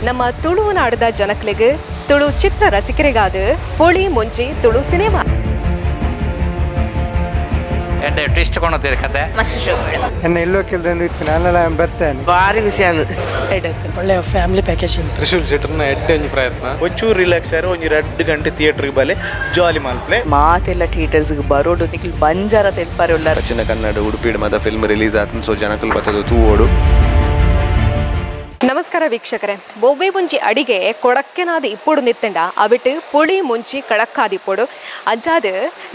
ನಮ್ಮ ತುಳುನಾಡದ ಜನಕ್ಲಿಗೆ ತುಳು ಚಿತ್ರ ರಸಿಕರಿಗಾದ ಪುಳಿ ಮುಂಚಿ ತುಳು ಸಿನಿಮಾ എൻ്റെ ട്വിസ്റ്റ് കൊണ്ടുവന്നിട്ട് കഥ ಮಸ್ತ್ ಶೋಗಳು ಎನ್ನ ಎಲ್ಲೋ ಕೆಲದೊಂದು ಇತ್ತು ನಾನೆಲ್ಲ ಬರ್ತೇನೆ ಭಾರಿ ಖುಷಿಯಾನು ಒಳ್ಳೆ ಫ್ಯಾಮಿಲಿ ಪ್ಯಾಕೇಜ್ ತ್ರಿಶೂಲ್ ಶೆಟ್ಟರ್ನ ಎಡ್ಡೆ ಪ್ರಯತ್ನ ಒಂಚೂರು ರಿಲ್ಯಾಕ್ಸ್ ಆದ್ರೆ ಒಂದು 2 ಗಂಟೆ ಥಿಯೇಟರ್ಗೆ ಬಲೆ ಜಾಲಿ ಮಾಲ್ಪ್ಲೆ ಮಾತೆಲ್ಲ ಥಿಯೇಟರ್ಸ್ಗೆ ಬರೋಡು ನಿಖಿಲ್ ಬಂಜಾರ ತೆಲ್ಪಾರೆ ಉಳ್ಳ ದಕ್ಷಿಣ ಕನ್ನಡ ಉಡುಪಿಡ್ ಮದ ಫಿಲ್ಮ್ ರಿಲೀಸ್ ಆತನ ಸೊ ಜನಕಲ್ ಬತ್ತದು ತೂವೋಡು. ನಮಸ್ಕಾರ ವೀಕ್ಷಕರೇ, ಬೊಬ್ಬೆ ಮುಂಚಿ ಅಡಿಗೆ ಕೊಡಕ್ಕೆನಾದ ಇಪ್ಪುಡು ನಿತ್ತಂಡ ಅವಿಟ್ಟು ಪುಳಿ ಮುಂಚಿ ಕಡಕ್ಕಾದ ಇಪ್ಪುಡು ಅಜ್ಜಾದ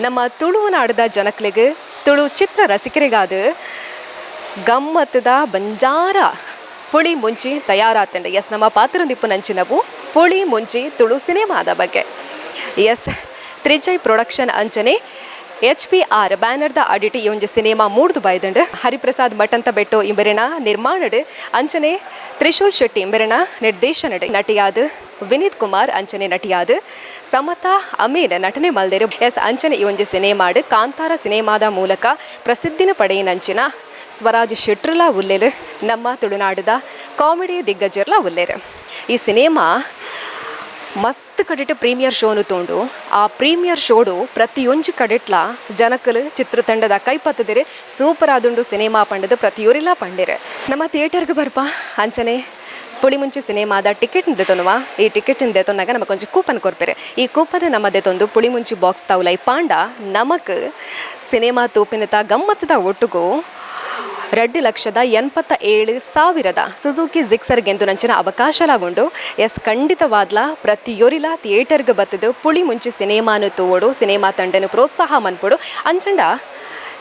ನಮ್ಮ ತುಳುನಾಡದ ಜನಕ್ಲಿಗೆ ತುಳು ಚಿತ್ರ ರಸಿಕರಿಗಾದ ಗಮ್ಮತ್ತದ ಬಂಜಾರ ಪುಳಿ ಮುಂಚಿ ತಯಾರಾತಂಡ. ಎಸ್, ನಮ್ಮ ಪಾತ್ರದಿಪ್ಪು ನಂಚಿನವು ಪುಳಿ ಮುಂಚಿ ತುಳು ಸಿನಿಮಾದ ಬಗ್ಗೆ. ಎಸ್, ತ್ರಿಜೈ ಪ್ರೊಡಕ್ಷನ್ ಅಂಚನೆ HPR ಬ್ಯಾನರ್ದ ಅಡಿಟಿ ಈ ಒಂದು ಸಿನಿಮಾ ಮೂಡ್ದು ಬೈದಂಡು ಹರಿಪ್ರಸಾದ್ ಮಠಂತ ಬೆಟ್ಟು ಇಂಬರಿನ ನಿರ್ಮಾಣಡು ಅಂಚನೆ ತ್ರಿಶೂಲ್ ಶೆಟ್ಟಿ ಇಂಬರಿನ ನಿರ್ದೇಶನಡು ನಟಿಯಾದ ವಿನೀತ್ ಕುಮಾರ್ ಅಂಚನೆ ನಟಿಯಾದ ಸಮತಾ ಅಮೀನ್ ನಟನೆ ಮಲ್ದೇರು. ಎಸ್, ಅಂಚನೆ ಈ ಒಂದು ಸಿನಿಮಾಡು ಕಾಂತಾರ ಸಿನಿಮಾದ ಮೂಲಕ ಪ್ರಸಿದ್ಧಿನ ಪಡೆಯಿನಂಚಿನ ಸ್ವರಾಜ್ ಶೆಟ್ರಲ ಉಲ್ಲೇರು ನಮ್ಮ ತುಳುನಾಡದ ಕಾಮಿಡಿ ದಿಗ್ಗಜರ್ಲ ಉಲ್ಲೇರು. ಈ ಸಿನಿಮಾ ಮಸ್ತ್ ಕಡೆಟ್ ಪ್ರೀಮಿಯರ್ ಶೋನು ತೊಂಡು ಆ ಪ್ರೀಮಿಯರ್ ಶೋಡು ಪ್ರತಿಯೊಂದು ಕಡೆಟ್ಲ ಜನಕಲು ಚಿತ್ರತಂಡದ ಕೈಪತ್ತದಿರೆ ಸೂಪರ್ ಆದುಂಡು ಸಿನಿಮಾ ಪಂಡದು ಪ್ರತಿಯೊರಿಲ್ಲ ಪಂಡಿರೆ. ನಮ್ಮ ಥಿಯೇಟರ್ಗೆ ಬರ್ಪ ಅಂಚನೆ ಪುಳಿಮುಂಚಿ ಸಿನಿಮಾದ ಟಿಕೆಟ್ ದೆತೊನುವ ಈ ಟಿಕೆಟ್ ದೆತೊನ್ನಾಗ ನಮಗೆ ಕೊಂಚ ಕೂಪನ್ ಕೊರ್ಪೆರೆ. ಈ ಕೂಪನ್ ನಮ್ಮ ದೆತೊಂದು ಪುಳಿಮುಂಚಿ ಬಾಕ್ಸ್ ತೌಲೈ ಪಾಂಡ ನಮಕ್ ಸಿನಿಮಾ ತೂಪಿನತ ಗಮ್ಮತ್ತದ ಒಟ್ಟುಗೂ 2,87,000 ಸುಜುಕಿ ಜಿಕ್ಸರ್ ಗೆಂದು ನಂಚಿನ ಅವಕಾಶಲಾಗುಂಡು. ಎಸ್, ಖಂಡಿತವಾದ್ಲ ಪ್ರತಿಯೊರಿಲ ಥಿಯೇಟರ್ಗೆ ಬತ್ತದು ಪುಳಿ ಮುಂಚಿ ಸಿನಿಮಾನು ತೂವೋಡು ಸಿನಿಮಾ ತಂಡನು ಪ್ರೋತ್ಸಾಹ ಮನ್ಪೊಡು ಅಂಚಂಡ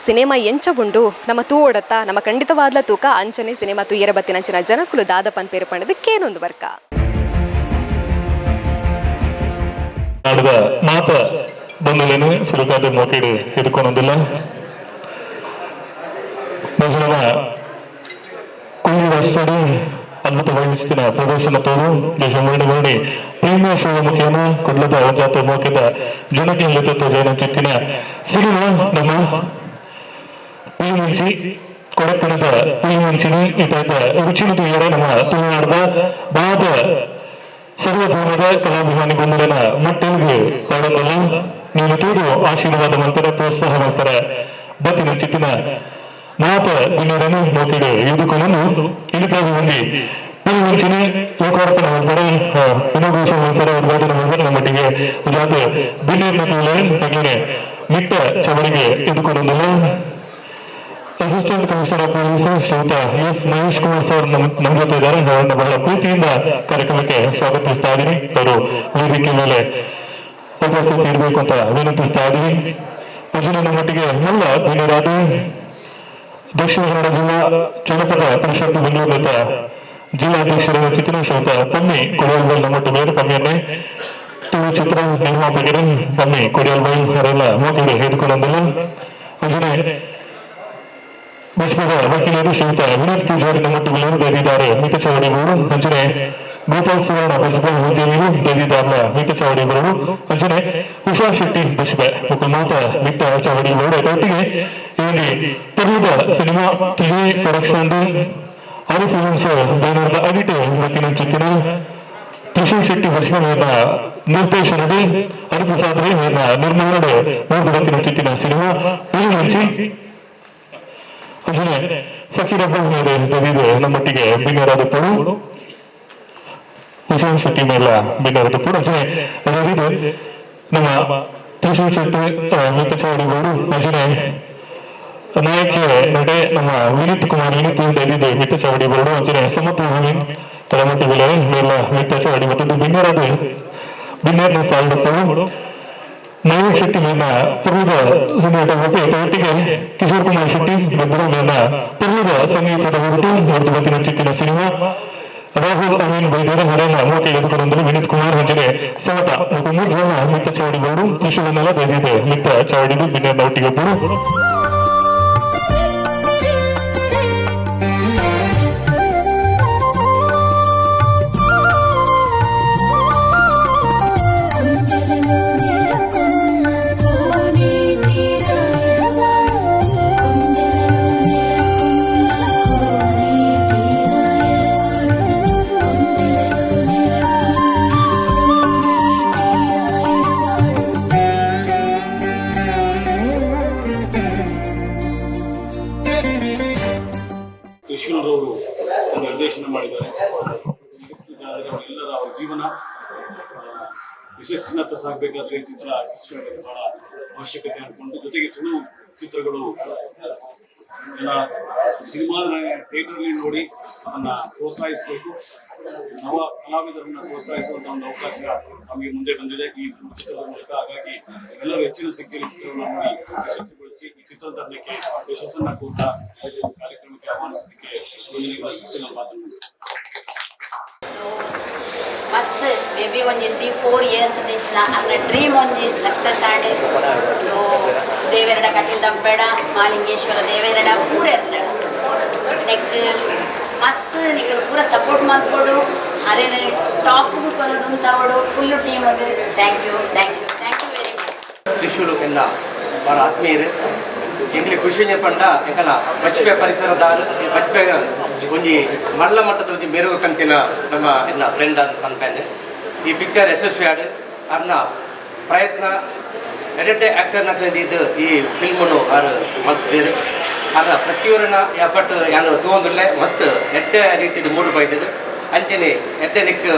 ಸಿನಿಮಾ ಎಂಚಬುಂಡು ನಮ್ಮ ತೂವೋಡತ್ತ ನಮ್ಮ ಖಂಡಿತವಾದ್ಲ ತೂಕ ಅಂಚನೆ ಸಿನಿಮಾ ತೂಯರ ಬತ್ತಿನಂಚಿನ ಜನಕುಲು ದಾದ ಪನ್ಪೇರು ಪಂಡದಕ್ಕೇನೊಂದು ವರ್ಕ ಮಾತ ಬಂದಲೇನು ಸುಲಭದ ಮೋಕೆಡು ಎದುಕೊಂಡೊಂದಿಲ್ಲ ಭೋಜನದ ಕುಳ್ಳಿ ವರ್ಷಡಿ ಅದ್ಭುತ ವೈವಿಧ್ಯನ ಪ್ರದರ್ಶನ ತೋರು ದೇಶ ಮಾಡಿ ಪ್ರೀಮಿಯರ್ ಶೋ ಮುಖೇನ ಕುಡ್ಲದ ಒಂಜಾತ ಮೋಕೆದ ಜನಕ್ಕೆ ಲೆತ್ತ ಜನ ಚಿತ್ತಿನ ಸಿನಿಮಾ ನಮ್ಮ ಪುಳಿಮುಂಚಿ ಕೊಡಪ್ಪನದ ಪುಳಿಮುಂಚಿನಿ ಇತಾದ ರುಚಿನ ತುಯ್ಯರ ನಮ್ಮ ತುಳುನಾಡದ ಬಾದ ಸರ್ವಧರ್ಮದ ಕಲಾಭಿಮಾನಿ ಬಂಧುಗಳ ಮಟ್ಟೆಲ್ಗೆ ಕಾಡಲ್ಲ ನೀನು ತೂದು ಆಶೀರ್ವಾದ ಮಾಡ್ತಾರೆ, ಪ್ರೋತ್ಸಾಹ ಮಾಡ್ತಾರೆ. ಬತ್ತಿನ ಚಿತ್ತಿನ ಮಾತ ದಿನರನ್ನು ಮೋಕೆಡು ಎದುಕೊಂಡು ಇಳಿತಾಗಿ ಹೊಂದಿ ಪುಳಿಮುಂಚಿನಿ ಲೋಕಾರ್ಪಣೆ ಮಾಡ್ತಾರೆ, ಇನೋಗ್ರೇಷನ್ ಮಾಡ್ತಾರೆ, ಉದ್ಘಾಟನೆ ಮಾಡ್ತಾರೆ. ನಮ್ಮೊಟ್ಟಿಗೆ ಜಾತೆ ಬಿಲಿಯರ್ನ ತಗ್ಲನೆ ಮಿಟ್ಟ ಚವಡಿಗೆ ಎದುಕೊಂಡೊಂದಲ್ಲ ಅಸಿಸ್ಟೆಂಟ್ ಕಮಿಷನರ್ ಆಫ್ ಪೊಲೀಸ್ ಶ್ರೀಯುತ ಎಸ್ ಮಹೇಶ್ ಕುಮಾರ್ ಸರ್ ನಮ್ಮ ಜೊತೆ ಇದ್ದಾರೆ. ಅವರನ್ನು ಬಹಳ ಪ್ರೀತಿಯಿಂದ ಕಾರ್ಯಕ್ರಮಕ್ಕೆ ಸ್ವಾಗತಿಸ್ತಾ ಇದ್ದೀನಿ. ಅವರು ವೇದಿಕೆ ಮೇಲೆ ಉಪಸ್ಥಿತಿ ಇರಬೇಕು ಅಂತ ವಿನಂತಿಸ್ತಾ ಇದ್ದೀನಿ. ಯೋಜನೆ ನಮ್ಮೊಟ್ಟಿಗೆ ಮಲ್ಲ ದಿನರಾದ ದಕ್ಷಿಣ ಕನ್ನಡ ಜಿಲ್ಲಾ ಜನಪದ ಪರಿಷತ್ ಬೆಂಗಳೂರಿನ ಜಿಲ್ಲಾಧ್ಯಕ್ಷರ ಚಿತ್ರ ಶ್ರೀಯುತ ಪಮ್ಮಿ ಕೊಡಿಯಲ್ಬೈಲ್ ನಮ್ಮೊಟ್ಟಿಗೆ ಪಮ್ಮಿಯನ್ನೇ ತುಳು ಚಿತ್ರ ನಿರ್ಮಾಪಕರು ಪಮ್ಮಿ ಕೊಡಿಯಲ್ಬೈಲ್ ಅವರೆಲ್ಲ ಮೋಕೆಗೆ ಎದುಕೊಂಡೊಂದಿಲ್ಲ. ಯೋಜನೆ ಬಸ್ಪದ ವಕೀಲರು ಶ್ರೀಯುತ ವಿನೀತ್ ಪೂಜಾರಿ ನಮ್ಮೊಟ್ಟಿಗೆ ದೈದಿದ್ದಾರೆ ಮಿತಚವಡಿಗಳು. ಅಂಚನೆ ಗೋಪಾಲ್ ಸುವರ್ಣ ಬಸ್ಬೆ ಉದ್ಯಮಿಗಳು ದೈದಿದ್ದಾರಲ್ಲ ಮಿತಚವಡಿಗಳು. ಅಂಚನೆ ಉಷಾ ಶೆಟ್ಟಿ ಬಸ್ಬೆ ಮತ್ತು ಮಾತ ಮಿತ್ತ ಚವಡಿಗಳು ಒಟ್ಟಿಗೆ ಇಲ್ಲಿ ತೆಲುಗು ಸಿನಿಮಾ ತ್ರಿಜೈ ಪ್ರೊಡಕ್ಷನ್ ಆರು ಫಿಲ್ಮ್ಸ್ ಬ್ಯಾನರ್ದ ಅಡಿಟೆ ಇವತ್ತಿನ ಚಿತ್ತಿನ ತ್ರಿಶೂಲ್ ಶೆಟ್ಟಿ ಬಸ್ಬೆನ ನಿರ್ದೇಶನದ ಹರಿಪ್ರಸಾದ್ ರೈ ನಿರ್ಮಾಣ ಮೂರ್ತಿನ ಚಿತ್ತಿನ ಸಿನಿಮಾ ಪುಳಿಮುಂಚಿ. ಅಂಚನೆ ಫಕೀರಬ್ಬ ದವಿದು ನಮ್ಮೊಟ್ಟಿಗೆ ಬಿನ್ನರಾದ ಪಡು ಹುಸೇನ್ ಶೆಟ್ಟಿ ಮೇಲ ಬಿನ್ನರಾದ ಪಡು. ಅಂಚನೆ ದವಿದು ನಮ್ಮ ತ್ರಿಶೂಲ್ ಶೆಟ್ಟಿ ಮಿತಚವಡಿಗಳು. ಅಂಚನೆ ನಾಯಕ ನಡೆ ನಮ್ಮ ವಿನೀತ್ ಕುಮಾರ್ ದವಿದು ಮಿತಚವಡಿಗಳು. ಅಂಚನೆ ಸಮತಾ ಅಮಿನ್ ನಮ್ಮೊಟ್ಟಿಗೆ ಮೇಲ ಮಿತಚವಡಿ ಮತ್ತು ಬಿನ್ನರಾದ ಬಿನ್ನರ್ನ ಸಾಲುಗಳು ನವೀನ್ ಶೆಟ್ಟಿ ಮೇಲಿನ ಪೂರ್ವದ ಸಂಗೀತ ಒಟ್ಟಿಗೆ ಕಿಶೋರ್ ಕುಮಾರ್ ಶೆಟ್ಟಿ ಬೆಂಬಲ ಮೇಲಿನ ಪೂರ್ವದ ಸಂಗೀತದ ಹೊರಟು ಹೊರತು ಬತ್ತಿನ ಚಿತ್ತಿನ ಸಿನಿಮಾ ರಾಹುಲ್ ಅಮೀನ್ ಬೈದೇರ ಹೊರೆಯ ಮೋಕೆ ಎದುಕೊಂಡಂದ್ರೆ ವಿನೀತ್ ಕುಮಾರ್ ಅಂಜನೆ ಸಮತ ಮತ್ತು 3 ಜನ ಮಿತ್ತ ಚಾವಡಿಗಳು ತ್ರಿಶೂಲನೆಲ್ಲ ದೈದಿದೆ ಮಿತ್ತ ಚಾವಡಿದು ಬಿನ್ನರ್ನ ಒಟ್ಟಿಗೆ ಒಬ್ಬರು. ಮಾಡಿದ್ದಾರೆ. ಮುಗಿಸ್ತಿದ್ದಾರೆ ಅವರೆಲ್ಲರ ಅವ್ರ ಜೀವನ ಯಶಸ್ಸಿನತ್ತ ಸಾಗಬೇಕಾದ್ರೆ ಚಿತ್ರ ಯಶಸ್ವಿಯಾಗೋದು ಬಹಳ ಅವಶ್ಯಕತೆ ಅಂದ್ಕೊಂಡು, ಜೊತೆಗೆ ತುಳು ಚಿತ್ರಗಳು ಎಲ್ಲ ಸಿನಿಮಾ ಥಿಯೇಟರ್ಲಿ ನೋಡಿ ಅದನ್ನ ಪ್ರೋತ್ಸಾಹಿಸಬೇಕು. ನವ ಕಲಾವಿದರನ್ನ ಪ್ರೋತ್ಸಾಹಿಸುವಂತ ಒಂದು ಅವಕಾಶ ನಮಗೆ ಮುಂದೆ ಬಂದಿದೆ ಈ ಚಿತ್ರದ ಮೂಲಕ. ಹಾಗಾಗಿ ಎಲ್ಲರೂ ಹೆಚ್ಚಿನ ಸಂಖ್ಯೆಯಲ್ಲಿ ಚಿತ್ರವನ್ನು ನೋಡಿ ಯಶಸ್ವಿಗೊಳಿಸಿ ಈ ಚಿತ್ರತಂಡಕ್ಕೆ ಯಶಸ್ಸನ್ನ ಕೊಟ್ಟ ಕಾರ್ಯಕ್ರಮಕ್ಕೆ ಆಹ್ವಾನಿಸೋದಕ್ಕೆ ಮಾತನ್ನು ಮಸ್ತ್ ಮೇ ಬಿ ಒಂಜಿ 3-4 ಇಯರ್ಸ್ ನಿಂಚಿನ ಅಂದ್ರೆ ಡ್ರೀಮ್ ಒಂಜಿ ಸಕ್ಸಸ್ ಆಡ್. ಸೊ ದೇವೆರಡ ಕಟ್ಟಿಲ್ ದಂಪೆಡ ಮಾಲಿಂಗೇಶ್ವರ ದೇವೆರಡ ಪೂರ ಇರಲಿಲ್ಲ ನೆಕ್ ಮಸ್ತ್ ನಿಗಳು ಪೂರ ಸಪೋರ್ಟ್ ಮಾಡ್ಕೊಡು. ಅರೆ ಟಾಪ್ ಕೊನೋದು ಅಂತವಡು ಫುಲ್ ಟೀಮ್ ಅದು. Thank you very much. ತ್ರಿಶೂಲು ಎನ್ನ ಭಾಳ ಆತ್ಮೀಯರು ಎಂಗ್ಲಿ ಖುಷಿ ಪಂಡ ಎಂಕನ ಬಚ್ಪೆ ಪರಿಸರದ ಬಚ್ಪೆ ಒಂಜಿ ಮಲ್ಲ ಮಟ್ಟದ ಒಂಜಿ ಮೆರುಗು ಕಂತಿನ ನಮ್ಮ ಎನ್ನ ಫ್ರೆಂಡ್ ಅಂತ ಅನ್ಕೊಂಡೆ. ಈ ಪಿಕ್ಚರ್ ಯಶಸ್ವಿ ಆಡು ಅನ್ನ ಪ್ರಯತ್ನ ಎಡೆಟೆ ಆ್ಯಕ್ಟರ್ನ ಇದು ಈ ಫಿಲ್ಮನ್ನು ಆರು ಮಾಡ್ತಿದ್ದಾರೆ. ಆಗ ಪ್ರತಿಯೊರನ ಎಫರ್ಟ್ ಯಾನು ತಗೊಂಡ್ರಲ್ಲೇ ಮಸ್ತ್ ಎಡ್ಡೆ ರೀತಿ ಮೂಡ್ ಬೈತದು ಅಂಚನೆ ಎಡ್ಡೆ ನಿಕ್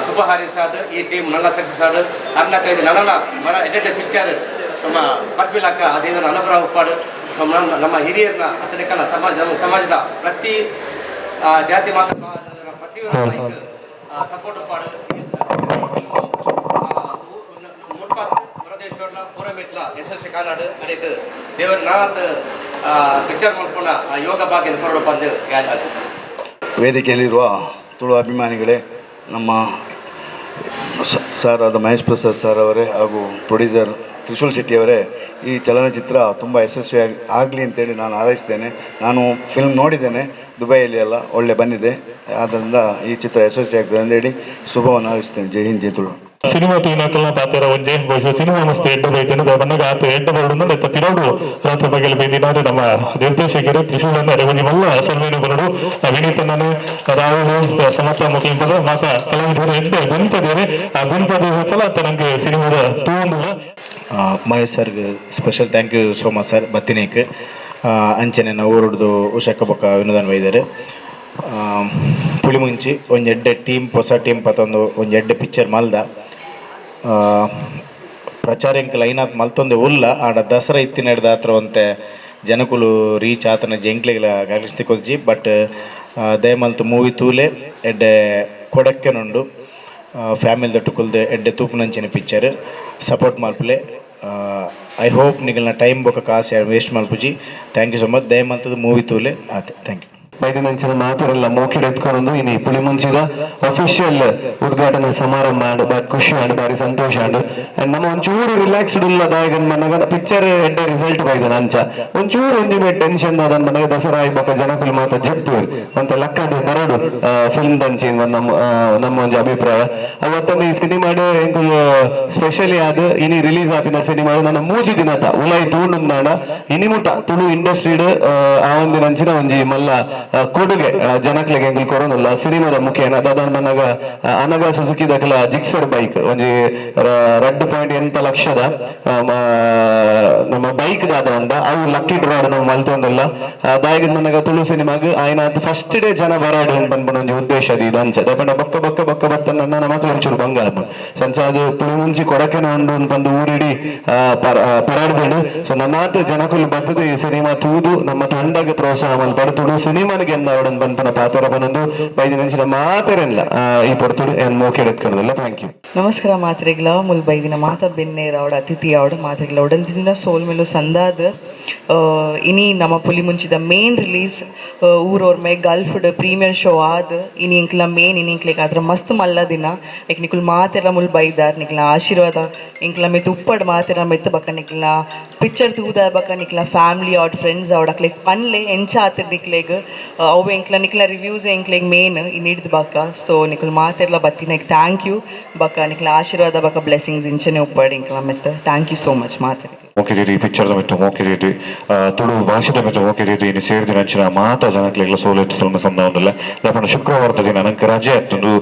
ಶುಭ ಹಾರಿಸಾದ ಈ ಟೀಮ್ ನನ್ನ ಸಕ್ಸಸ್ ಆಡು ಅರ್ನಕ ಇದು ನನ್ನ ಮನ ಎಡ್ಡೆ ಪಿಕ್ಚರ್ ನಮ್ಮ ಪರ್ಪಿಲಕ್ಕ ಅದೇನು ಅನುಗ್ರಹ ಉಪ್ಪಾಡು ನಮ್ಮ ಹಿರಿಯರನ್ನ ಅತನಿಕನ ನಮ್ಮ ಸಮಾಜದ ಪ್ರತಿ ಜಾತಿ ಮಾತ್ರ ಪ್ರತಿಯೊಂದು ಸಪೋರ್ಟ್ ಉಪ್ಪಾಡು ಮುಟ್ಪಾತ್ ಮುರದೇಶ್ವರನ ಪೂರಮೆಟ್ಲ ಯಶಸ್ವಿ ಕಾನಾಡು ಅದಕ್ಕೆ ದೇವರ ನಾತ್ ಪಿಕ್ಚರ್ ಮಾಡ್ಕೊಂಡ ಯೋಗ ಭಾಗ್ಯ ಕೊರಡು ಬಂದು ಯಾರು ಆಶಿಸ್ತಾರೆ. ವೇದಿಕೆಯಲ್ಲಿರುವ ತುಳು ಅಭಿಮಾನಿಗಳೇ, ನಮ್ಮ ಸರ್ ಆದ ಮಹೇಶ್ ಪ್ರಸಾದ್ ಸರ್ ಅವರೇ ಹಾಗೂ ಪ್ರೊಡ್ಯೂಸರ್ ತ್ರಿಶೂಲ್ ಶೆಟ್ಟಿಯವರೇ, ಈ ಚಲನಚಿತ್ರ ತುಂಬ ಯಶಸ್ವಿಯಾಗಿ ಆಗಲಿ ಅಂತೇಳಿ ನಾನು ಹಾರೈಸ್ತೇನೆ. ನಾನು ಫಿಲ್ಮ್ ನೋಡಿದ್ದೇನೆ ದುಬೈಯಲ್ಲಿ ಎಲ್ಲ ಒಳ್ಳೆ ಬಂದಿದೆ. ಆದ್ದರಿಂದ ಈ ಚಿತ್ರ ಯಶಸ್ವಿಯಾಗ್ತದೆ ಅಂತೇಳಿ ಶುಭವನ್ನು ಹಾರೈಸ್ತೇನೆ. ಜೈ ಹಿಂದ್, ಜೈ ತುಳು. ಸಿನಿಮಾ ತೂಯಿನಕಲ್ನ ಪಾತ್ರ ಒಂಜೆ ಬಹುಶಃ ಸಿನಿಮಾ ಮಸ್ತ್ ಎಡ್ಡ ಬೈತೇನೆ ಬನ್ನಗ ಆತ ಎಡ್ಡ ಬರಡು ಎತ್ತ ಪಿರೋಡು ರಾತ್ರಿ ಬಗೆಲ್ ಬೈದಿನಾರೆ ನಮ್ಮ ನಿರ್ದೇಶಕರು ತ್ರಿಶೂಲ್ ಅಂದರೆ ಒಂಜಿ ಮಲ್ಲ ಸೊಲ್ಮೇನು ಬರಡು ವಿನೀತನನ್ನು ರಾಹುಲ್ ಸಮತ ಮುಖಿಂಪದ ಮಾತ ಕಲಾವಿದರು ಎಡ್ಡ ಗುಂಪದೇರೆ ಆ ಗುಂಪದ ಫಲ ತನಗೆ ಸಿನಿಮಾದ ತೂಂದುಲ ಮಹೇಶ್ ಸರ್ಗೆ special thank you so much sir. ಬತ್ತಿನೇಕ್ ಅಂಚನೆ ನಾವು ಊರುಡ್ದು ಉಷಕ್ಕ ಪಕ್ಕ ವಿನೋದನ್ ವೈದ್ಯರು ಪುಳಿಮುಂಚಿ ಒಂದು ಎಡ್ಡೆ ಟೀಮ್ ಹೊಸ ಟೀಮ್ ಪತ್ತೊಂದು ಒಂದು ಎಡ್ಡೆ ಪಿಕ್ಚರ್ ಮಲ್ದ ಪ್ರಚಾರಕ್ಕೆ ಲೈನ್ ಅಪ್ ಮಲ್ತೊಂದೆ ಉಲ್ಲ ಆಡ ದಸರಾ ಇತ್ತಿನ ಹಿಡ್ದು ಹತ್ರ ಒಂತೆ ಜನಕುಲು ರೀಚ್ ಆತನ ಜಂಕ್ಲಿಗಳ ಗಾಲಿಸ್ತಿಕೊಜ್ಜಿ ಬಟ್ ದಯಮಲ್ತು ಮೂವಿ ತೂಲೆ ಎಡ್ಡೆ ಕೊಡಕ್ಕೆನುಂಡು ಫ್ಯಾಮಿಲಿ ದೊಟ್ಟುಕುಲ್ದೆ ಎಡ್ಡೆ ತೂಪುನಂಚಿನ ಪಿಕ್ಚರ್ ಸಪೋರ್ಟ್ ಮಲ್ಪಲೆ. ಐ ಹೋಪ್ ನಿಗಲ್ನ ಟೈಮ್ ಬೊಕ್ಕ ಕಾಸು ವೇಸ್ಟ್ ಮಲ್ಪುಜಿ. Thank you so much. ದಯಮಲ್ತದ ಮೂವಿ ತೂಲೆ ಆತೆ. Thank you. ಬೈದಿನಂಚಿನ ಮಾತರೆಲ್ಲ ಮೋಕಿಡ್ ಎತ್ಕೊಂಡು ಇನಿ ಪುಳಿಮುಂಚಿದ ಅಫಿಷಿಯಲ್ ಉದ್ಘಾಟನಾ ಸಮಾರಂಭ ಆಂಡ್ ಬಾರಿ ಖುಷಿ ಆಂಡ್ ಬಾರಿ ಸಂತೋಷ ಆಂಡ್ ನಮ್ಮ ಒಂಚೂರು ರಿಲ್ಯಾಕ್ಸ್ಡ್ ಉಲ್ಲದಾಯಗನ್ ಮನಗ ಪಿಕ್ಚರ್ ಎಡ್ಡೆ ರಿಸಲ್ಟ್ ಬೈದನ ಅಂಚ ಒಂಚೂರು ಒಂದಿನ ಟೆನ್ಷನ್ ಅದನ್ ಮನಗ ದಸರಾ ಇಬ್ಬಕ ಜನಕುಲ್ ಮಾತ ಜಪ್ಪು ಅಂತ ಲಕ್ಕದು ಬರಡು ಫಿಲ್ಮ್ ದಂಚಿ ನಮ್ಮ ಒಂದು ಅಭಿಪ್ರಾಯ. ಅವತ್ತೊಂದು ಈ ಸಿನಿಮಾಡು ಎಂಕುಲ್ ಸ್ಪೆಷಲಿ ಆದ ಇನಿ ರಿಲೀಸ್ ಆಪಿನ ಸಿನಿಮಾ ನನ್ನ ಮೂಜಿ ದಿನತ ಉಲೈ ತೂಂಡುಂದಾಂಡ ಇನಿ ಮುಟ ತುಳು ಇಂಡಸ್ಟ್ರಿಡ್ ಆ ಒಂದಿನಂಚಿನ ಒಂಜಿ ಮಲ್ಲ ಕೊಡುಗೆ ಜನಕ್ಲೆಗೆ ಎಂಗ್ಲು ಕೊರೋನಲ್ಲ ಸಿನಿಮಾದ ಮುಖೇನ ದಾದಾನ್ ಮನಗ ಅನಗ ಸುಜುಕಿ ದಕಲ ಜಿಕ್ಸರ್ ಬೈಕ್ ಒಂಜಿ 2.8 ಲಕ್ಷದ ನಮ್ಮ ಬೈಕ್ ದಾದ ಉಂಡ ಅವು ಲಕ್ಕಿ ಡ್ರಾಡ್ ನಾವು ಮಲ್ತೊಂದಲ್ಲ ದಾಯಗಿನ ಮನಗ ತುಳು ಸಿನಿಮಾಗ ಆಯ್ನ ಫಸ್ಟ್ ಡೇ ಜನ ಬರಾಡು ಅಂತ ಬಂದ್ಬಿಟ್ಟು ಒಂದು ಉದ್ದೇಶ ಅದು ಅಂಚ ದಪ್ಪನ ಬಕ್ಕ ಬತ್ತ ನನ್ನ ಮಕ್ಕಳು ಒಂಚೂರು ಬಂಗಾರ ಸಂಚ ಅದು ಪುಳಿಮುಂಚಿ ಕೊಡಕೆನ ಉಂಡು ಅಂತಂದು ಊರಿಡಿ ಪರಾಡ್ಬೇಡು. ಸೊ ನನ್ನಾತ ಜನಕುಲು ಬರ್ತದೆ ಈ ಸಿನಿಮಾ ತೂದು ನಮ್ಮ ತಂಡಗೆ ಪ್ರೋತ್ಸಾಹ ಮಲ್ಪಡು ತುಳು ಸಿನಿಮಾ ಅವಡನ್ ಬಂಪನ ಪಾತ್ರ ಬಂದು ಬೈದಿನ ಮಾತರೆಲ್ಲ ಈ ಪೊರ್ತುಡು ಏನ್ ಮೋಕೆಡ್ ಎತ್ಕೊಳ್ಳೋದಿಲ್ಲ. Thank you. ನಮಸ್ಕಾರ ಮಾತ್ರೆಗ್ಲ ಮುಲ್ ಬೈದಿನ ಮಾತ ಬೆನ್ನೇರ ಅವಡ ಅತಿಥಿ ಅವಡ ಮಾತ್ರೆಗ್ಲ ಒಡಲ್ದಿನ ಸೋಲ್ ಮೇಲೂ ಸಂದಾದ ಇನಿ ನಮ್ಮ ಪುಲಿಮುಂಚಿದ ಮೇನ್ ರಿಲೀಸ್ ಊರವ್ರ ಮೇ ಗಲ್ಫ್ಡ್ ಪ್ರೀಮಿಯರ್ ಶೋ ಆದ ಇನಿ ಇಂಕ್ಲ ಮೇನ್ ಇನಿ ಇಂಕ್ಲೆಗ್ ಅದ್ರ ಮಸ್ತ್ ಮಲ್ಲ ದಿನ ಈಗ ನಿಕುಲ್ ಮಾತೆಲ್ಲ ಮುಲ್ ಬೈದಾರ್ ನಿಕ್ಲ ಆಶೀರ್ವಾದ ಇಂಕ್ಲ ಮೆತ್ತು ಉಪ್ಪಡ್ ಮಾತೆಲ್ಲ ಮೆತ್ತ ಬಕ್ಕ ನಿಕ್ಲ ಪಿಕ್ಚರ್ ತೂದ ಬಕ್ಕ ನಿಕ್ಲ ಫ್ಯಾಮಿಲಿ ಅವ್ರ ಫ್ರೆಂಡ್ಸ್ ಅವಡ ಅಕ್ಲೆಗ್ ಪನ್ಲೆ ಎಂಚ ಆತಿರ್ ನಿಕ್ಲೆಗ್ ಅವು ಎಂಕ್ಲ ನಿಕ್ಲ ರಿವ್ಯೂಸ್ ಎಂಕ್ಲೆಗ್ ಮೇನ್ ಇನ್ನಿಡ್ದು ಬಕ್ಕ. ಸೊ ನಿಕುಲ್ ಮಾತೆಲ್ಲ ಬತ್ತಿನ ಥ್ಯಾಂಕ್ ಯು ಬಕ್ಕ ನಿಕ್ಲ ಆಶೀರ್ವಾದ ಬಕ್ಕ ಬ್ಲೆಸ್ಸಿಂಗ್ಸ್ ಇಂಚನೆ ಉಪ್ಪಡ್ ಇಂಕ್ಲ ಮೆತ್ತ ಥ್ಯಾಂಕ್ ಯು ಸೋ ಮಚ್ ಮಾತೆಲ್ಲ. ಮೋಕಿರೀತಿ ಪಿಕ್ಚರ್ದ ಮಿತ್ತು ಮೋಕಿರೀತಿ ತುಳು ಭಾಷೆದ ಮಿತ್ತು ಮೋಕಿರೀತಿ ಇನ್ನು ಸೇರಿದ ನಂಚಿನ ಮಾತಾ ಜನಕ್ಲೆಲ್ಲ ಸೋಲೆತ್ತು ಫಿಲ್ಮ್ ಸಂದ ಒಂದಿಲ್ಲ ದಾಪಂಡ ಶುಕ್ರವಾರದ ದಿನ ನಂಗೆ ರಜೆ ಆಗ್ತಂದು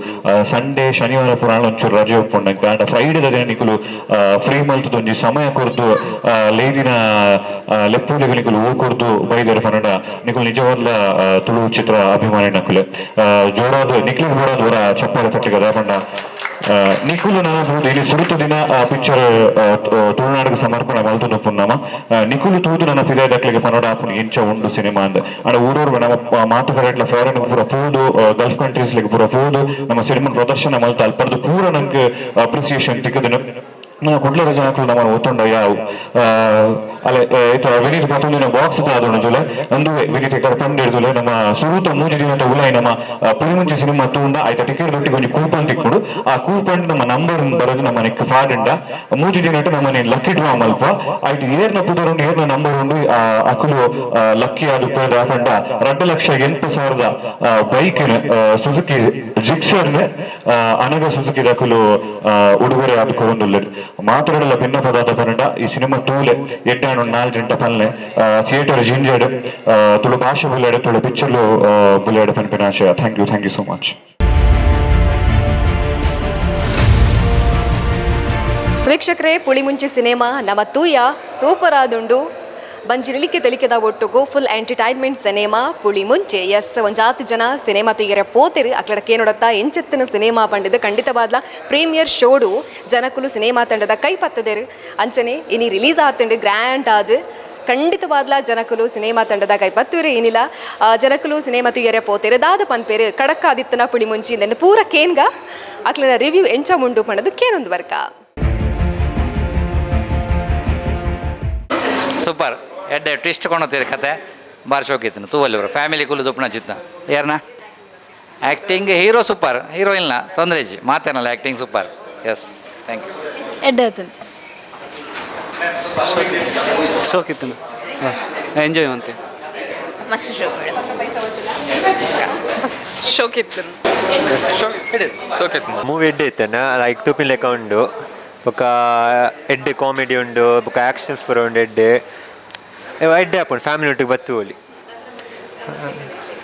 ಸಂಡೇ ಶನಿವಾರ ಪುರಾಣ ಒಂಚೂರು ರಜೆ ಒಪ್ಪುಂಡು ನಂಗೆ ಆಂಡ ಫ್ರೈಡೇದ ದಿನ ನಿಕುಲು ಫ್ರೀ ಮಲ್ತದ ಒಂಜಿ ಸಮಯ ಕೊರ್ದು ಲೇದಿನ ಲೆಪ್ಪುಲಿಗೆ ನಿಕುಲು ಹೂ ಕೊರ್ದು ಬೈದರ ಪನ್ನಡ ನಿಕುಲು ನಿಜವಾದ ತುಳು ಚಿತ್ರ ಅಭಿಮಾನಿ ನಕುಲೆ ಜೋರಾದ ನಿಕ್ಲಿಗೆ ಬೋರಾದ ಹೊರ ಚಪ್ಪಾಳೆ ತಟ್ಟಿಗೆ ದಾಪಂಡ ನಿಖುಲು ನನಬಹುದು ಇಲ್ಲಿ ಸುರುತು ದಿನ ಪಿಕ್ಚರ್ ತುಳುನಾಡಿಗೆ ಸಮರ್ಪಣೆ ಮಲ್ತು ಪುನ್ನಮ ನಿಖುಲು ತೂದು ನನ್ನ ಪಿದಾಯ ದಕ್ಲಿಗೆ ಪನೋಡ ಆಪುನ್ ಎಂಚ ಉಂಡು ಸಿನಿಮಾ ಅಂದ್ ಅಂಡ್ ಊರೂರು ನಮ್ಮ ಮಾತುಕರಟ್ಲ ಫಾರಿನ್ ಪೂರ ಪೂದು ಗಲ್ಫ್ ಕಂಟ್ರೀಸ್ ಲೆಗ್ ಪೂರ ಪೂದು ನಮ್ಮ ಸಿನಿಮಾ ಪ್ರದರ್ಶನ ಮಲ್ತ ಅಲ್ಪರ್ದು ಪೂರ ನಂಗೆ ಅಪ್ರಿಸಿಯೇಷನ್ ತಿಕ್ಕದನು ಕುಡ್ಲರ ಜನಕ್ಕೂ ನಮ್ಮ ಒತ್ತೊಂಡ ಯಾವು ಅಲ್ಲ ವಿನೀತ್ ಮತ್ತೊಂದಿನ ಬಾಕ್ಸ್ ತಾದೊಂಡುಲೆ ಅಂದುವೆ ವಿನೀತ್ ಕಡೆ ತಂದಿಡ್ದುಲೆ ನಮ್ಮ ಸುರುತ ಮೂಜಿ ದಿನದ ಉಲಾಯಿ ನಮ್ಮ ಪುಲಿಮುಂಚಿ ಸಿನಿಮಾ ತೂಂಡ ಆಯ್ತ ಟಿಕೆಟ್ ದೊಟ್ಟಿಗೆ ಒಂದು ಕೂಪನ್ ತಿಕ್ಕೊಂಡು ಆ ಕೂಪನ್ ನಮ್ಮ ನಂಬರ್ ಬರೋದು ನಮ್ಮ ನೆಕ್ ಫಾರ್ಡ್ ಮೂಜಿ ದಿನ ನಮ್ಮ ಲಕ್ಕಿ ಡ್ರಾ ಮಲ್ಪ ಆಯ್ತು ಏರ್ನ ಪುದರುಂಡು ಏರ್ನ ನಂಬರ್ ಉಂಡು ಅಕುಲು ಲಕ್ಕಿ ಅದು ಪೇದ ಪಂಡ 2,08,000 ಬೈಕ್ ಸುಜುಕಿ ಜಿಕ್ಸರ್ನೆ ಅನಗ ಸುಜುಕಿ ಅಕುಲು ಉಡುಗೊರೆ ಆದುಕೊಂಡು ಮಾತಾಡಲ್ಲ ಭಿನ್ನ ಪದಾರ್ಥ ಪನ್ನಡ ಈ ಸಿನಿಮಾ ತೂಲೆ ಎಡ್ಡಾನು 4 ಗಂಟೆ ಪಲ್ಲೆ ಥಿಯೇಟರ್ ಜಿಂಜಡ್ ತುಳು ಭಾಷೆ ಬುಲ್ಲಾಡೆ ತುಳು ಪಿಕ್ಚರ್ಲು ಬುಲ್ಲಾಡೆ ಪನ್ಪಿನ ಆಶಯ. Thank you so much. ವೀಕ್ಷಕರೇ, ಪುಳಿಮುಂಚಿ ಸಿನಿಮಾ ನಮ್ಮ ತೂಯ ಸೂಪರ್ ಆದುಂಡು ಬಂಜಿರಲಿಕ್ಕೆ ತೆಲಿಕೆದ ಒಟ್ಟುಗು ಫುಲ್ ಎಂಟರ್ಟೈನ್ಮೆಂಟ್ ಸಿನಿಮಾ ಪುಳಿಮುಂಚೆ. ಎಸ್, ಒಂಜಾತು ಜನ ಸಿನಿಮಾ ತುಯ್ಯರ ಪೋತಿರು ಅಕ್ಲಡಕ್ಕೆ ನೋಡತ್ತಾ ಎಂಚೆತ್ತಿನ ಸಿನಿಮಾ ಪಂಡಿದ ಖಂಡಿತವಾದ್ಲ ಪ್ರೀಮಿಯರ್ ಶೋಡು ಜನಕುಲು ಸಿನಿಮಾ ತಂಡದ ಕೈ ಪತ್ತದೇರು ಅಂಚನೆ ಇನಿ ರಿಲೀಸ್ ಆತಂಡು ಗ್ರ್ಯಾಂಡ್ ಆದು ಖಂಡಿತವಾದ್ಲ ಜನಕುಲು ಸಿನಿಮಾ ತಂಡದ ಕೈ ಪತ್ತುವರೆ ಏನಿಲ್ಲ ಜನಕುಲು ಸಿನಿಮಾ ತುಯ್ಯರ ಪೋತಿರು ದಾದ ಪನ್ಪೇರು ಕಡಕ್ ಆದಿತ್ತನ ಪುಳಿಮುಂಚಿ ಇಂದ ಪೂರ ಕೇನ್ಗ ಅಕ್ಲನ ರಿವ್ಯೂ ಎಂಚ ಮುಂಡು ಪಂಡದು ಕೇನೊಂದು ವರ್ಕ ಸೂಪರ್ ಎಡ್ಡೆ ಟ್ವಿಸ್ಟ್ ಕೊಂಡೋಗ್ತೀರಿ ಕತೆ ಬಾರಿ ಶೋಕಿತ್ತು ತೂವಲ್ಲಿ ಬರೋ ಫ್ಯಾಮಿಲಿ ಕುಲು ದುಪ್ಪಣ ಚಿತ್ತ ಯಾರನ್ನ ಆ್ಯಕ್ಟಿಂಗ್ ಹೀರೋ ಸೂಪರ್, ಹೀರೋಯಿನ್ನ ತೊಂದರೆ ಇಜ್ಜಿ ಮಾತೇನಲ್ಲ acting super. Yes, thank you. ಎಡ್ಡೆ ಶೋಕಿತ್ತು ಎಂಜಾಯ್ ಅಂತೆ ಮಸ್ತ್ ಶೋಕಿತ್ತು ಮೂವಿ ಎಡ್ಡೆ ಇತ್ತನ ಲೈಕ್ ತೂಪಿನ ಲೆಕ್ಕ ಉಂಡು ఒక ಎಡ್ಡೆ ಕಾಮಿಡಿ ಉಂಡು ఒక ಆ್ಯಕ್ಷನ್ಸ್ ಪೂರ ಉಂಡು ಎಡ್ಡೆ ಎಡ್ಡೆ ಹಾಕೊಂಡು ಫ್ಯಾಮಿಲಿ ಒಟ್ಟಿಗೆ ಬತ್ತು ಹೋಲಿ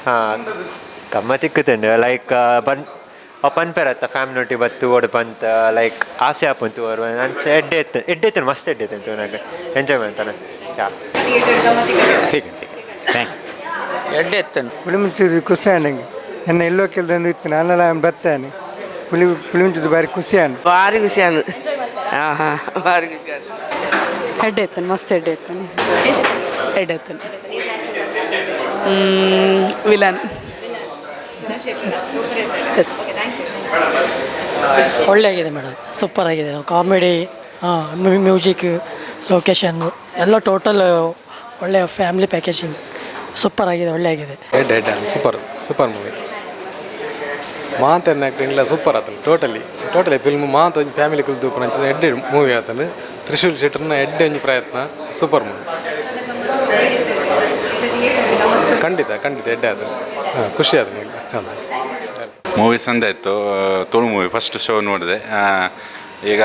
ಹಾಂ ಗಮ್ಮತ್ತಿಕ್ಕುತ್ತಂಡು ಲೈಕ್ ಪನ್ಪೆರತ್ತ ಫ್ಯಾಮಿಲಿ ಒಟ್ಟಿಗೆ ಬತ್ತು ಓಡು ಪಂತ ಲೈಕ್ ಆಸೆ ಹಾಪಂತು ಅವರು ಅಂಚ ಎಡ್ಡೆ ಎತ್ತನು ಮಸ್ತ್ ಎಡ್ಡೆ ಇತ್ತು ನನಗೆ ಎಂಜಾಯ್ ಮಾಡ್ತಾನೆ. ಎಡ್ಡೆ ಎತ್ತನು ಪುಳಿಮುಂಚಿ ಖುಷಿ ಆಂಡಂಗೆ ಎನ್ನ ಎಲ್ಲೋ ಕೆಲದಂದು ಇತ್ತು ನಾನೆಲ್ಲ ಬರ್ತೇನೆ ಪುಳಿಮುಂಚಿದ ಬಾರಿ ಖುಷಿಯಾನು ಭಾರಿ ಖುಷಿಯಾನು ಭಾರಿ ಖುಷಿಯಾನು ಎಡ್ಡೆ ಎತ್ತನು ಮಸ್ತ್ ಎಡ್ಡೆ ಎತ್ತನು ಎಡ್ಡೆ ಎತ್ತನು ವಿಲನ್ ಒಳ್ಳೆ ಆಗಿದೆ ಮೇಡಮ್, ಸೂಪರ್ ಆಗಿದೆ. ಕಾಮಿಡಿ, ಮ್ಯೂಸಿಕ್, ಲೊಕೇಶನ್ ಎಲ್ಲ ಟೋಟಲ್ ಒಳ್ಳೆ ಫ್ಯಾಮಿಲಿ ಪ್ಯಾಕೇಜಿಂಗ್ ಸೂಪರ್ ಆಗಿದೆ, ಒಳ್ಳೆ ಆಗಿದೆ. ಸೂಪರ್ ಮೂವಿ ಮಾತನ್ನ ಆ್ಯಕ್ಟಿಂಗ್ ಎಲ್ಲ ಸೂಪರ್ ಆತನು. ಟೋಟಲಿ ಫಿಲ್ಮ್ ಮಾತು ಫ್ಯಾಮಿಲಿ ಕುಲ್ದು ಪಂಚ ಎಡ್ಡೆ ಮೂವಿ ಆತನು. ತ್ರಿಶೂಲ್ ಶೆಟ್ಟರ್ನ ಎಡ್ಡೆ ಒಂಜಿ ಪ್ರಯತ್ನ ಸೂಪರ್ ಮೂವಿ ಖಂಡಿತ ಎಡ್ಡೆ ಆತನು. ಖುಷಿ ಆತನು. ಮೂವಿ ಸಂದ ಇತ್ತು, ತುಳು ಮೂವಿ ಫಸ್ಟ್ ಶೋ ನೋಡಿದೆ. ಈಗ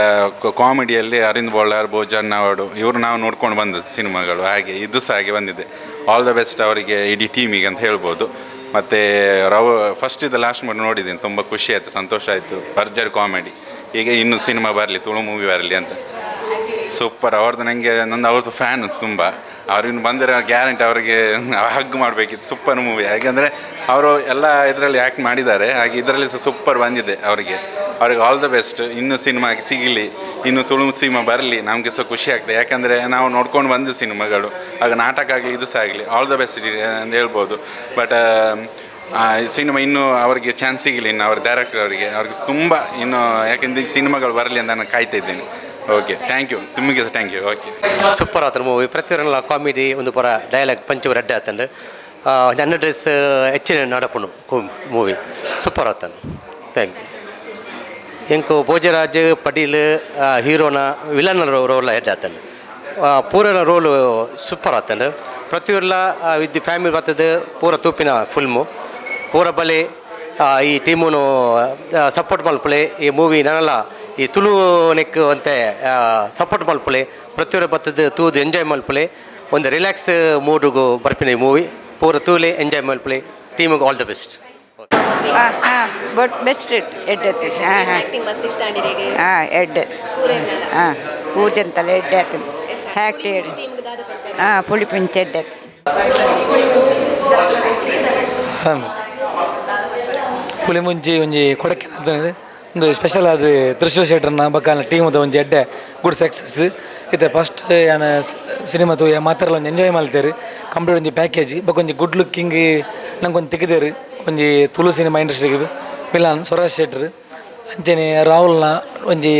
ಕಾಮಿಡಿಯಲ್ಲಿ ಅರವಿಂದ್, ಬೋಲಾರ್, ಭೋಜರ್, ನಾವಾಡು ಇವರು ನಾವು ನೋಡ್ಕೊಂಡು ಬಂದ ಸಿನಿಮಾಗಳು, ಹಾಗೆ ಇದು ಸಹ ಹಾಗೆ ಬಂದಿದೆ. ಆಲ್ ದ ಬೆಸ್ಟ್ ಅವರಿಗೆ, ಇಡೀ ಟೀಮಿಗೆ ಅಂತ ಹೇಳ್ಬೋದು. ಮತ್ತು ಫಸ್ಟ್ ಇದು ಲಾಸ್ಟ್ ಮಾಡಿ ನೋಡಿದ್ದೀನಿ, ತುಂಬ ಖುಷಿ ಆಯಿತು, ಸಂತೋಷ ಆಯಿತು. ಭರ್ಜರಿ ಕಾಮಿಡಿ. ಈಗ ಇನ್ನೂ ಸಿನಿಮಾ ಬರಲಿ, ತುಳು ಮೂವಿ ಬರಲಿ ಅಂತ. ಸೂಪರ್. ಅವ್ರದ್ದು ಫ್ಯಾನು ತುಂಬ. ಅವ್ರಿನ್ನು ಬಂದರೆ ಗ್ಯಾರಂಟಿ ಅವರಿಗೆ ಹಗ್ ಮಾಡಬೇಕಿತ್ತು. Super movie. ಯಾಕೆಂದರೆ ಅವರು ಎಲ್ಲ ಇದರಲ್ಲಿ ಆ್ಯಕ್ಟ್ ಮಾಡಿದ್ದಾರೆ, ಹಾಗೆ ಇದರಲ್ಲಿ ಸಹ ಸೂಪರ್ ಬಂದಿದೆ ಅವ್ರಿಗೆ ಆಲ್ ದ ಬೆಸ್ಟ್. ಇನ್ನೂ ಸಿನಿಮಾ ಸಿಗಲಿ, ಇನ್ನು ತುಳು ಸಿನಿಮಾ ಬರಲಿ, ನಮಗೆ ಸಹ ಖುಷಿ ಆಗ್ತದೆ. ಯಾಕಂದರೆ ನಾವು ನೋಡ್ಕೊಂಡು ಬಂದು ಸಿನಿಮಾಗಳು, ಆಗ ನಾಟಕ ಆಗಲಿ ಇದು ಸಹ ಆಗಲಿ, ಆಲ್ ದ ಬೆಸ್ಟ್ ಅಂತ ಹೇಳ್ಬೋದು. ಬಟ್ ಸಿನಿಮಾ ಇನ್ನೂ ಅವರಿಗೆ ಚಾನ್ಸ್ ಸಿಗಲಿ, ಇನ್ನು ಅವ್ರ ಡೈರೆಕ್ಟರ್ ಅವ್ರಿಗೆ ತುಂಬ ಇನ್ನು, ಯಾಕೆಂದರೆ ಈ ಸಿನಿಮಾಗಳು ಬರಲಿ ಅಂತ ನಾನು ಕಾಯ್ತಾ ಇದ್ದೇನೆ. Okay, thank you. ನಿಮಗೆ ಸಹ ಥ್ಯಾಂಕ್ ಯು. ಓಕೆ, ಸೂಪರ್ ಆತನ ಮೂವಿ. ಪ್ರತಿಯೊಂದು ಕಾಮಿಡಿ ಒಂದು ಪರ ಡೈಲಾಗ್ ಪಂಚವರ ಅಡ್ಡೆ ಆತಂಡು ನನ್ನ ಡ್ರೆಸ್ ಹೆಚ್ಚಿನ ನಡಪುಣು ಮೂವಿ ಸೂಪರ್ ಆತನು. Thank you. ಎಂಕು ಭೋಜರಾಜ್, ಪಡೀಲ್ ಹೀರೋನ ವಿಲನ್ ರೋಲ್ ಎಡ್ಡೆ ಆತನು. ಪೂರನ ರೋಲು ಸೂಪರ್ ಆತಂಡು. ಪ್ರತಿಯೊಲ್ಲ ವಿತ್ ಫ್ಯಾಮಿಲಿ ಬರ್ತದೆ. ಪೂರ ತೂಪಿನ ಫಿಲ್ಮು ಪೂರ ಬಲೆ ಈ ಟೀಮುನು ಸಪೋರ್ಟ್ ಮಲ್ಪಲೆ ಈ ಮೂವಿ ನನ್ನಲ್ಲ ಈ ತುಳು ನೆಕ್ ಅಂತೆ ಸಪೋರ್ಟ್ ಮಲ್ಪಲೆ ಪ್ರತಿಯೊಬ್ಬರು ಬರ್ತದೆ ತೂದು ಎಂಜಾಯ್ ಮಲ್ಪಲೆ ಒಂದು ರಿಲ್ಯಾಕ್ಸ್ ಮೂಡ್ಗೂ ಬರ್ಪಿನ ಈ ಮೂವಿ ಪೂರ ತೂಲೆ ಎಂಜಾಯ್ ಮಲ್ಪಲೆ ಟೀಮಿಗೆ all the best. But best ಎಡ್ಡೆ ಎಡ್ಡೆ ಊಟಂತಲ್ಲ ಎಡ್ಡೆ ಆತನು ಹ್ಯಾಕ್ಟಿ ಪುಳಿಪುಂಚಿ ಎಡ್ಡೆ ಪುಲಿಮುಂಚಿ ಒಂಜಿ ಕೊಡಕೆನಾಥ್ ಒಂದು ಸ್ಪೆಷಲ್ ಅದು ತ್ರಿಶೂಲ್ ಶೆಟ್ಟರ್ನ ಬಕಾಲ ಟೀಮದ ಒಂಜಿ ಎಡ್ಡೆ ಗುಡ್ ಸಕ್ಸಸ್ ಇತ್ತೆ ಫಸ್ಟ್ ಏನು ಸಿನಿಮಾ ತೂಯ ಮಾತಾಡಲ್ಲ ಒಂದು ಎಂಜಾಯ್ ಮಾಡ್ತಾರೆ ಕಂಪ್ಲೀಟ್ ಒಂಜಿ ಪ್ಯಾಕೇಜ್ ಬೊಕ್ಕ ಒಂಜಿ ಗುಡ್ ಲುಕ್ಕಿಂಗ್ ನಂಗೆ ಒಂದು ತೆಗೆದೇರು ಒಂಜಿ ತುಳು ಸಿನಿಮಾ ಇಂಡಸ್ಟ್ರಿಗೆ ವಿಲಾನ್ ಸ್ವರಾಜ್ ಶೆಟ್ಟರ್ ಅಂಚನೆ ರಾಹುಲ್ನ ಒಂಜಿ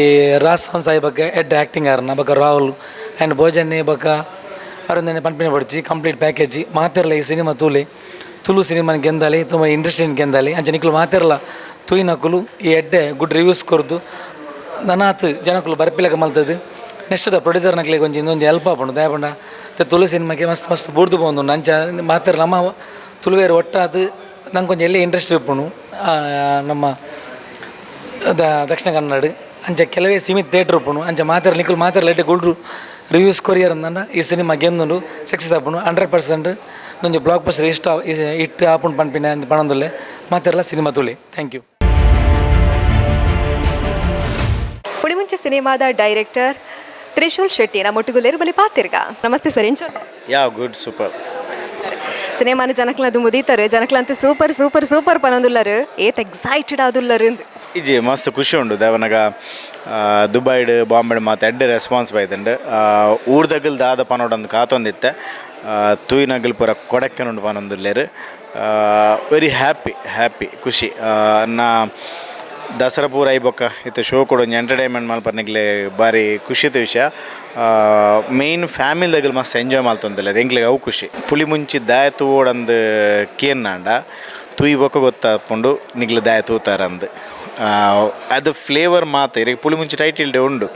ರಾಸ್ ಸಾಯಿ ಬಗ್ಗೆ ಎಡ್ಡೆ ಆ್ಯಕ್ಟಿಂಗ್ ಆರ್ನ ಬೊಕ್ಕ ರಾಹುಲ್ ಆ್ಯಂಡ್ ಭೋಜನೆ ಬೊಕ್ಕ ಅರೊಂದನೆ ಪಂಪಿನ ಪಡ್ಚಿ ಕಂಪ್ಲೀಟ್ ಪ್ಯಾಕೇಜ್ ಮಾತಿರಲ್ಲ ಈ ಸಿನಿಮಾ ತುಳು ಸಿನಿಮಾನ ಗೆಂದಾಲಿ ತುಂಬ ಇಂಟ್ರೆಸ್ಟಿಂಗ್ ಗೆಂದಾಲಿ ಅಂಚೆ ನಿಕ್ಲು ಮಾತಿರಲ್ಲ ತೂಯಿನಕುಲು ಈ ಎಡ್ಡೆ ಗುಡ್ ರಿವ್ಯೂಸ್ ಕೊರ್ದು ನನಾತ್ ಜನಕುಲು ಬರ್ಪಿಲಕ ಮಲ್ತದ್ದು ನೆಕ್ಸ್ಟ್ ಪ್ರೊಡ್ಯೂಸರ್ ನಕ್ಲಿಗೆ ಒಂಜಿ ಇನ್ನೊಂದು ಹೆಲ್ಪ್ ಆಪುಂಡು ದಯಪಂಡ ತುಳು ಸಿನಿಮಾಗೆ ಮಸ್ತ್ ಮಸ್ತ್ ಬೂರ್ದು ಬಂದು ಅಂಚ ಮಾತಿರ ನಮ್ಮ ತುಳುವೇರು ಒಟ್ಟಾದು ನಂಗೆ ಕೊಂಚ ಎಲ್ಲೇ ಇಂಟ್ರೆಸ್ಟ್ ಇಪ್ಪುಣು ನಮ್ಮ ದಕ್ಷಿಣ ಕನ್ನಡ ಅಂಚ ಕೆಲವೇ ಸೀಮಿತ ಥಿಯೇಟ್ರ್ ಉಪ್ಪುಣು ಅಂಚ ಮಾತಾರ ನಿಖಲ್ ಮಾತಾರ ಲೈಟ್ ಗುಡ್ರು ರಿವ್ಯೂಸ್ ಕೊರಿಯರ್ ಅಂದ ಈ ಸಿನಿಮಾ ಗೆಂದು ಸಕ್ಸಸ್ ಆಪುಣು 100% ನೊಂದು ಬ್ಲಾಕ್ ಬಸ್ಟರ್ ಇಟ್ಟು ಆಪುಂಡು ಪನ್ಪಿನ ಅಂತ ಪಣಂದಲ್ಲೇ ಮಾತಾರಲ್ಲ ಸಿನಿಮಾ ತುಳಿ. Thank you. ಪುಳಿಮುಂಚಿ ಸಿನಿಮಾದ ಡೈರೆಕ್ಟರ್ ತ್ರಿಶೂಲ್ ಶೆಟ್ಟಿ ನಮ್ಮೊಟ್ಟಿಗುಲೇರು ಬಲಿ ಪಾತಿರ್ಗ. ನಮಸ್ತೆ ಸರ್, ಎಂಚ ಗುಡ್ ಸೂಪರ್ ಸಿನಿಮಾನ ಜನಕ್ಲದು ಮುದೀತಾರೆ ಜನಕ್ಲಂತೂ ಸೂಪರ್ ಸೂಪರ್ ಸೂಪರ್ ಪನೊಂದುಲ್ಲರು ಏತ್ ಎಕ್ಸೈಟೆಡ್ ಆದುಲ್ಲರು ಇಜಿ ಮಸ್ತ್ ಖುಷಿ ಉಂಡು ದೇವನಗ ದುಬೈಡ್ ಬಾಂಬೆಡ್ ಮಾತು ಎಡ್ಡೆ ರೆಸ್ಪಾನ್ಸ್ ಬೈತಂಡು ಊರ್ದಗಲ್ ದಾದ ಪನೋಡೊಂದು ಕಾತೊಂದಿತ್ತೆ ತೂಯಿನಗಲ್ ಪೂರ ಕೊಡಕ್ಕೆನುಂಡು ಪನೊಂದುಲ್ಲೇರು ವೆರಿ ಹ್ಯಾಪಿ ಖುಷಿ ನಾ ದಸರಾ ಪೂರ ಐಬೊಕ್ಕ ಇತ್ತು ಶೋ ಕೊಡು ಒಂಜಿ ಎಂಟರ್ಟೈನ್ಮೆಂಟ್ ಮಲ್ಪರ್ನಿಗ್ಲೆ ಭಾರಿ ಖುಷಿದ ವಿಷಯ. ಮೇಯ್ನ್ ಫ್ಯಾಮಿಲಿದಾಗಲ್ ಮಸ್ತ್ ಎಂಜಾಯ್ ಮಲ್ತೊಂದಿಲ್ಲ ಎಂಕ್ಲಿಗೆ ಅವು ಖುಷಿ. ಪುಲಿಮುಂಚಿ ದಾಯ ತೂವೋಡಂದು ಕೇನ್ನಾಂಡ ತೂಯಿ ಬೊಕ್ಕ ಗೊತ್ತಾಪುಂಡು ನಿಗ್ಲು ದಾಯ ತೂತಾರಂದು ಅದು ಫ್ಲೇವರ್ ಮಾತ ಇರಗೆ ಪುಲಿಮುಂಚಿ ಟೈಟಿಲ್ಡೆ ಉಂಡು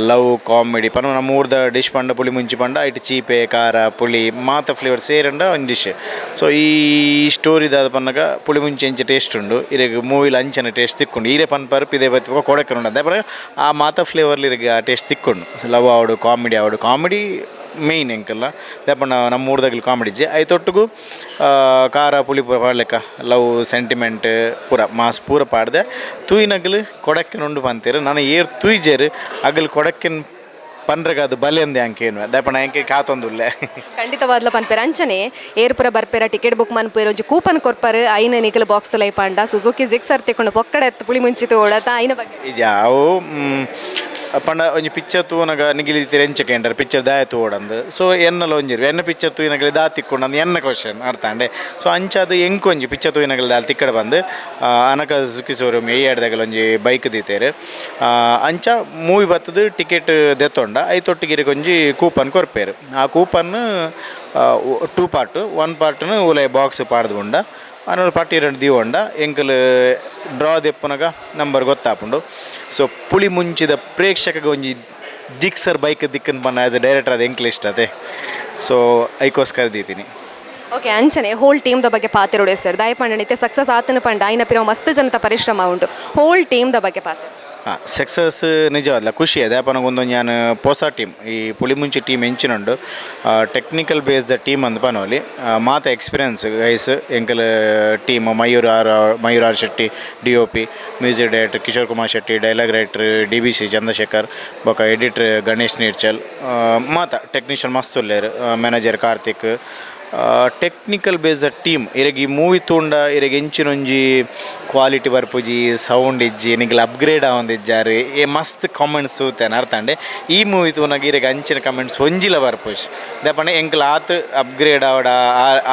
ಲವ್ ಕಾಮಿಡಿ ಪನ ನಮ್ಮ ಊರ್ದ ಡಿಶ್ ಪಂಡ ಪುಲಿಮುಂಚಿ ಪಂಡ ಐಟ್ ಚೀಪೆ ಖಾರ ಪುಳಿ ಮಾತ ಫ್ಲೇವರ್ ಸೇರಂಡ ಒಂದು ಡಿಶ್. ಸೊ ಈ ಸ್ಟೋರಿದಾದ ಪನ್ನಗ ಪುಳಿಮುಂಚಿ ಎಂಚ ಟೇಸ್ಟ್ ಉಂಡು ಇರಗೆ ಮೂವಿಲಿ ಅಂಚನ ಟೇಸ್ಟ್ ತಿಕ್ಕೊಂಡು ಈರೆ ಪನ್ ಪರ್ಪ್ ಇದೇ ಬತ್ತಿ ಕೊಡಕ್ಕೆ ಅದೇ ಪರ ಆ ಮಾತ ಫ್ಲೇವರ್ಲಿ ಇರಗೆ ಆ ಟೇಸ್ಟ್ ತಿಕ್ಕೊಂಡು ಲವ್ ಆವಡು ಕಾಮಿಡಿ ಮೇಯ್ನ್ ಎಂಕಲ್ಲ ದೇಪಣ್ಣ ನಮ್ಮ ಊರ್ದಾಗಲಿ ಕಾಮಿಡಿ ಇಜ್ಜೆ ಐತೊಟ್ಟಿಗೂ ಖಾರ ಪುಳಿ ಪೂರ ಪಾಡ್ಲೆಕ್ಕ ಲವ್ ಸೆಂಟಿಮೆಂಟ್ ಪೂರ ಮಾಸ್ ಪೂರ ಪಾಡ್ದೆ ತೂಯಿನಗಲು ಕೊಡಕ್ಕೆ ನುಂಡು ಪಂತೀರು ನಾನು ಏರ್ ತೂಯಿಜೇರು ಅಗಲ್ ಕೊಡಕ್ಕಿನ ಪನ್ರಗ ಅದು ಬಲೆ ಅಂದೆ ಅಂಕೇನು ದಯಪಣ್ಣ ಅಂಕೆ ಕಾತೊಂದುಲ್ಲೆ ಖಂಡಿತವಾದ್ಲ ಪನ್ಪೇರ ಅಂಚನೆ ಏರ್ಪುರ ಬರ್ಪೇರ ಟಿಕೆಟ್ ಬುಕ್ ಮನ್ಪೇರ ಒಂಜಿ ಕೂಪನ್ ಕೊರ್ಪರ್ ಐನ ನಿಖಲ್ ಬಾಕ್ಸ್ ತುಲೈ ಪಾಂಡ ಸುಜುಕಿ ಜಿಕ್ಸರ್ ತೆಕೊಂಡು ಪೊಕ್ಕಡೆ ಎತ್ತು ಪುಳಿ ಮುಂಚಿತು ಓಡತ ಐನ ಬಗ್ಗೆ ಇಜ ಅವು ಪಂಡ ಒಂಜಿ ಪಿಕ್ಚರ್ ತೂನಗ ನಿಗಿಲಿ ಎಂಚಕ್ಕೆ ಎಂಟರ್ ಪಿಕ್ಚರ್ ದಾಯ ತೂಡಂದು ಸೊ ಎನ್ನಲ ಒಂಜಿರು ಎನ್ನ ಪಿಕ್ಚರ್ ತೂಯಿನಗಲಿ ದಾ ತಿಕ್ಕೊಂಡು ಅಂದು ಎನ್ನ ಕ್ವಶನ್ ಅರ್ಥಾಂಡೆ ಸೊ ಅಂಚದು ಎಂಕೊಂಜಿ ಪಿಕ್ಚರ್ ತೂಯಿನಗಲಿ ದಾಲ್ ತಿಕ್ಕಡೆ ಬಂದು ಅನಕ ಸುಖಿ ಶೋರೂಮ್ ಏಡ್ದಾಗಲ ಒಂಜಿ ಬೈಕ್ ದೀತೇರು ಅಂಚ ಮೂವಿ ಬತ್ತದು ಟಿಕೆಟ್ ದೆತ್ತೊಂಡ ಐತೊಟ್ಟಿಗಿರಿಗೆ ಒಂಜಿ ಕೂಪನ್ ಕೊರ್ಪೇರು ಆ ಕೂಪನ್ 2 ಪಾರ್ಟ್ 1 ಪಾರ್ಟ್ನು ಉಲೈ ಬಾಕ್ಸ್ ಪಾಡ್ದುಂಡ ಅನ್ನೋದು ಪಾರ್ಟಿ ಎರಡು ದೀವಂಡ ಎಂಕಲ್ ಡ್ರಾ ದೆಪ್ಪನಗ ನಂಬರ್ ಗೊತ್ತಾಪುಂಡು. ಸೊ ಪುಳಿ ಮುಂಚಿದ ಪ್ರೇಕ್ಷಕಗೆ ಒಂಜಿ ಜಿಕ್ಸರ್ ಬೈಕ್ ದಿಕ್ಕನ್ ಬನ್ನ ಆ್ಯಸ್ ಎ ಡೈರೆಕ್ಟರ್ ಅದು ಎಂಕ್ಲು ಇಷ್ಟ ಅದೇ ಸೊ ಐಕೋಸ್ಕರ ದೀತೀನಿ. ಓಕೆ ಅಂಚನೆ ಹೋಲ್ ಟೀಮ್ದ ಬಗ್ಗೆ ಪಾತಿರೋಡೆ ಸರ್ ದಯಪಂಡ ನಿತ್ಯ ಸಕ್ಸಸ್ ಆತನ ಪಂಡ ಐನ ಪಿರೋ ಮಸ್ತ್ ಜನತ ಪರಿಶ್ರಮ ಉಂಟು ಹೋಲ್ ಟೀಮ್ದ ಬಗ್ಗೆ ಪಾತ್ರ ಸಕ್ಸಸ್ ನಿಜವಾದ ಖುಷಿ ಅದೇ ಪನಗೊಂದು ನಾನು ಹೊಸ ಟೀಮ್ ಈ ಪುಳಿಮುಂಚಿ ಟೀಮ್ ಎಂಚಿನುಂಡು ಟೆಕ್ನಿಕಲ್ ಬೇಸ್ದ ಟೀಮ್ ಅಂದ್ ಪನೋಲಿ ಮಾತ ಎಕ್ಸ್ಪೀರಿಯನ್ಸ್ ಗೈಸ್ ಎಂಕಲ್ team Mayur Shetty DOP, music director Kishore Kumar Shetty, dialogue writer DBC Chandrashekhar ಬೊಕ ಎಡಿಟರ್ ಗಣೇಶ್ ನೀರ್ಚಲ್ ಮಾತ ಟೆಕ್ನಿಷಿಯನ್ ಮಸ್ತ್ ಉಲ್ಲೇರು manager Karthik technical based team ಇರಗೆ ಈ ಮೂವಿ ತೂಂಡ ಇರಗೆ ಎಂಚಿನೊಂಜಿ ಕ್ವಾಲಿಟಿ ಬರ್ಪುಜಿ ಸೌಂಡ್ ಇಜ್ಜಿ ನಿಗ್ಲ ಅಪ್ಗ್ರೇಡ್ ಆವೊಂದಿಜ್ಜಾರು ಏ ಮಸ್ತ್ ಕಾಮೆಂಟ್ಸ್ ತೂತೇನೆ ಅರ್ಥಂಡೆ ಈ ಮೂವಿ ತೂನಾಗ ಇರಗೆ ಅಂಚಿನ ಕಮೆಂಟ್ಸ್ ಒಂಜಿಲ ಬರ್ಪುಜ್ ದಪ್ಪಣ್ಣ ಎಂಕ್ಲ ಆತು ಅಪ್ಗ್ರೇಡ್ ಆವಡ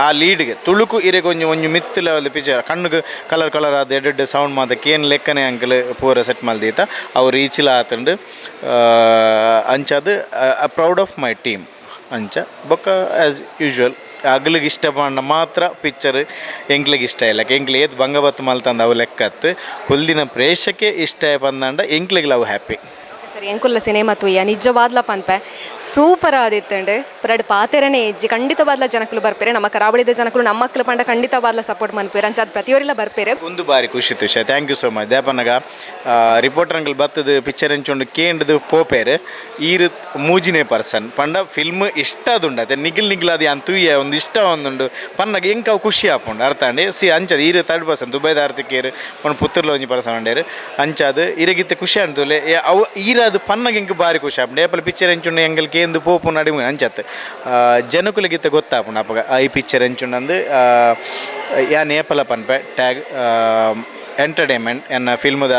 ಆ ಲೀಡ್ಗೆ ತುಳುಕು ಇರಗೆ ಒಂಜಿ ಮಿತ್ ಲೆವೆಲ್ ಪಿಕ್ಚರ್ ಕಣ್ಣುಗೆ ಕಲರ್ ಅದು ಎಡ್ಡೆಡ್ ಸೌಂಡ್ ಮಾತಕ್ಕೆ ಏನು ಲೆಕ್ಕನೆ ಅಂಕಲ್ ಪೂರ ಸೆಟ್ ಮಲ್ದೀತ ಅವ್ರು ಈಚಿಲ ಆತಂಡು ಅಂಚದು ಪ್ರೌಡ್ ಆಫ್ ಮೈ ಟೀಮ್ ಅಂಚ ಬೊಕ್ಕ ಆ್ಯಸ್ ಯೂಶ್ವಲ್ ಅಗ್ಲಿಗೆ ಇಷ್ಟ ಪಂಡ ಮಾತ್ರ ಪಿಕ್ಚರ್ ಎಂಕ್ಲಿಗೆ ಇಷ್ಟ ಇಲ್ಲ ಎಂಕ್ಲಿ ಏತ್ ಬಂಗಬತ್ತು ಮಲ್ತಂದು ಅವು ಲೆಕ್ಕತ್ತು ಕುಲ್ದಿನ ಪ್ರೇಕ್ಷಕ್ಕೆ ಇಷ್ಟ ಬಂದಂಡ ಎಂಕ್ಲಿಗೆ ಅವು ಹ್ಯಾಪಿ. ಸರ್ ಎಂಕುಲ್ಲ ಸಿನಿಮಾ ತುಯ್ಯ ನಿಜವಾದ್ಲ ಪನ್ಪೆ ಸೂಪರ್ ಆದಿತ್ತಂಡು ಪರಡ್ ಪಾತೆರನೇ ಇಜ್ಜಿ ಖಂಡಿತವಾದ್ಲ ಜನಕಲು ಬರ್ಪೇರೆ ನಮ್ಮ ಕರಾವಳಿದ ಜನಕಲು ನಮ್ಮ ಮಕ್ಕಳು ಪಂಡ ಖಂಡಿತವಾದ್ಲ ಸಪೋರ್ಟ್ ಮನ್ಪೇರೆ ಅಂಚಾದ ಪ್ರತಿಯೊರಿಲ್ಲ ಬರ್ಪೇರೆ ಒಂದು ಬಾರಿ ಖುಷಿ ತುಷ ಥ್ಯಾಂಕ್ ಯು ಸೋ ಮಚ್ ದೇಪನಗ ರಿಪೋರ್ಟರ್ ಅಂಕಲ್ ಬತ್ತದು ಪಿಕ್ಚರ್ ಎಂಚೊಂಡು ಕೇಂಡದು ಪೋಪೇರು ಈರು ಮೂಜಿನೇ ಪರ್ಸನ್ ಪಂಡ ಫಿಲ್ಮ್ ಇಷ್ಟ ಅದುಂಡತೆ ನಿಗಿಲ್ ಅದು ಅಂತ ತುಯ್ಯ ಒಂದು ಇಷ್ಟ ಒಂದುಂಡು ಪನ್ನಗ ಎಂಕ ಅವು ಖುಷಿ ಆಪುಂಡು ಅರ್ಥ ಅಂಡಿ ಅಂಚದು ಈರು 3rd ದುಬೈದ ಆರ್ತಿಕೇರು ಪಂಡ ಪುತ್ತೂರ್ಲ ಒಂಜಿ ಪರ್ಸನ್ ಅಂಡೇರು ಅಂಚಾದು ಈರಗಿತ್ತ ಖುಷಿ ಅನ್ತುಲೆ ಅವು ಈರಾದು ಪನ್ನಗ ಎಂಕ ಬಾರಿ ಖುಷಿ ಆಪುಂಡು ಏಪಲ ಪಿಕ್ಚರ್ ಎಂಚುಂಡು ಎಂಗಲ್ ಕೇಂದು ಪೋಪು ನಡಿಮು ಅಂಚತ್ ಜನಕುಲಗಿತ್ತ ಗೊತ್ತಾಪುಂಡು ಅಪ್ಪಗ ಈ ಪಿಕ್ಚರ್ ಎಂಚುಂಡು ಯಾ ನೇಪಲ ಪನ್ಪೆ ಟ್ಯಾಗ್ ಎಂಟರ್ಟೈನ್ಮೆಂಟ್ ಎನ್ನ ಫಿಲ್ಮದ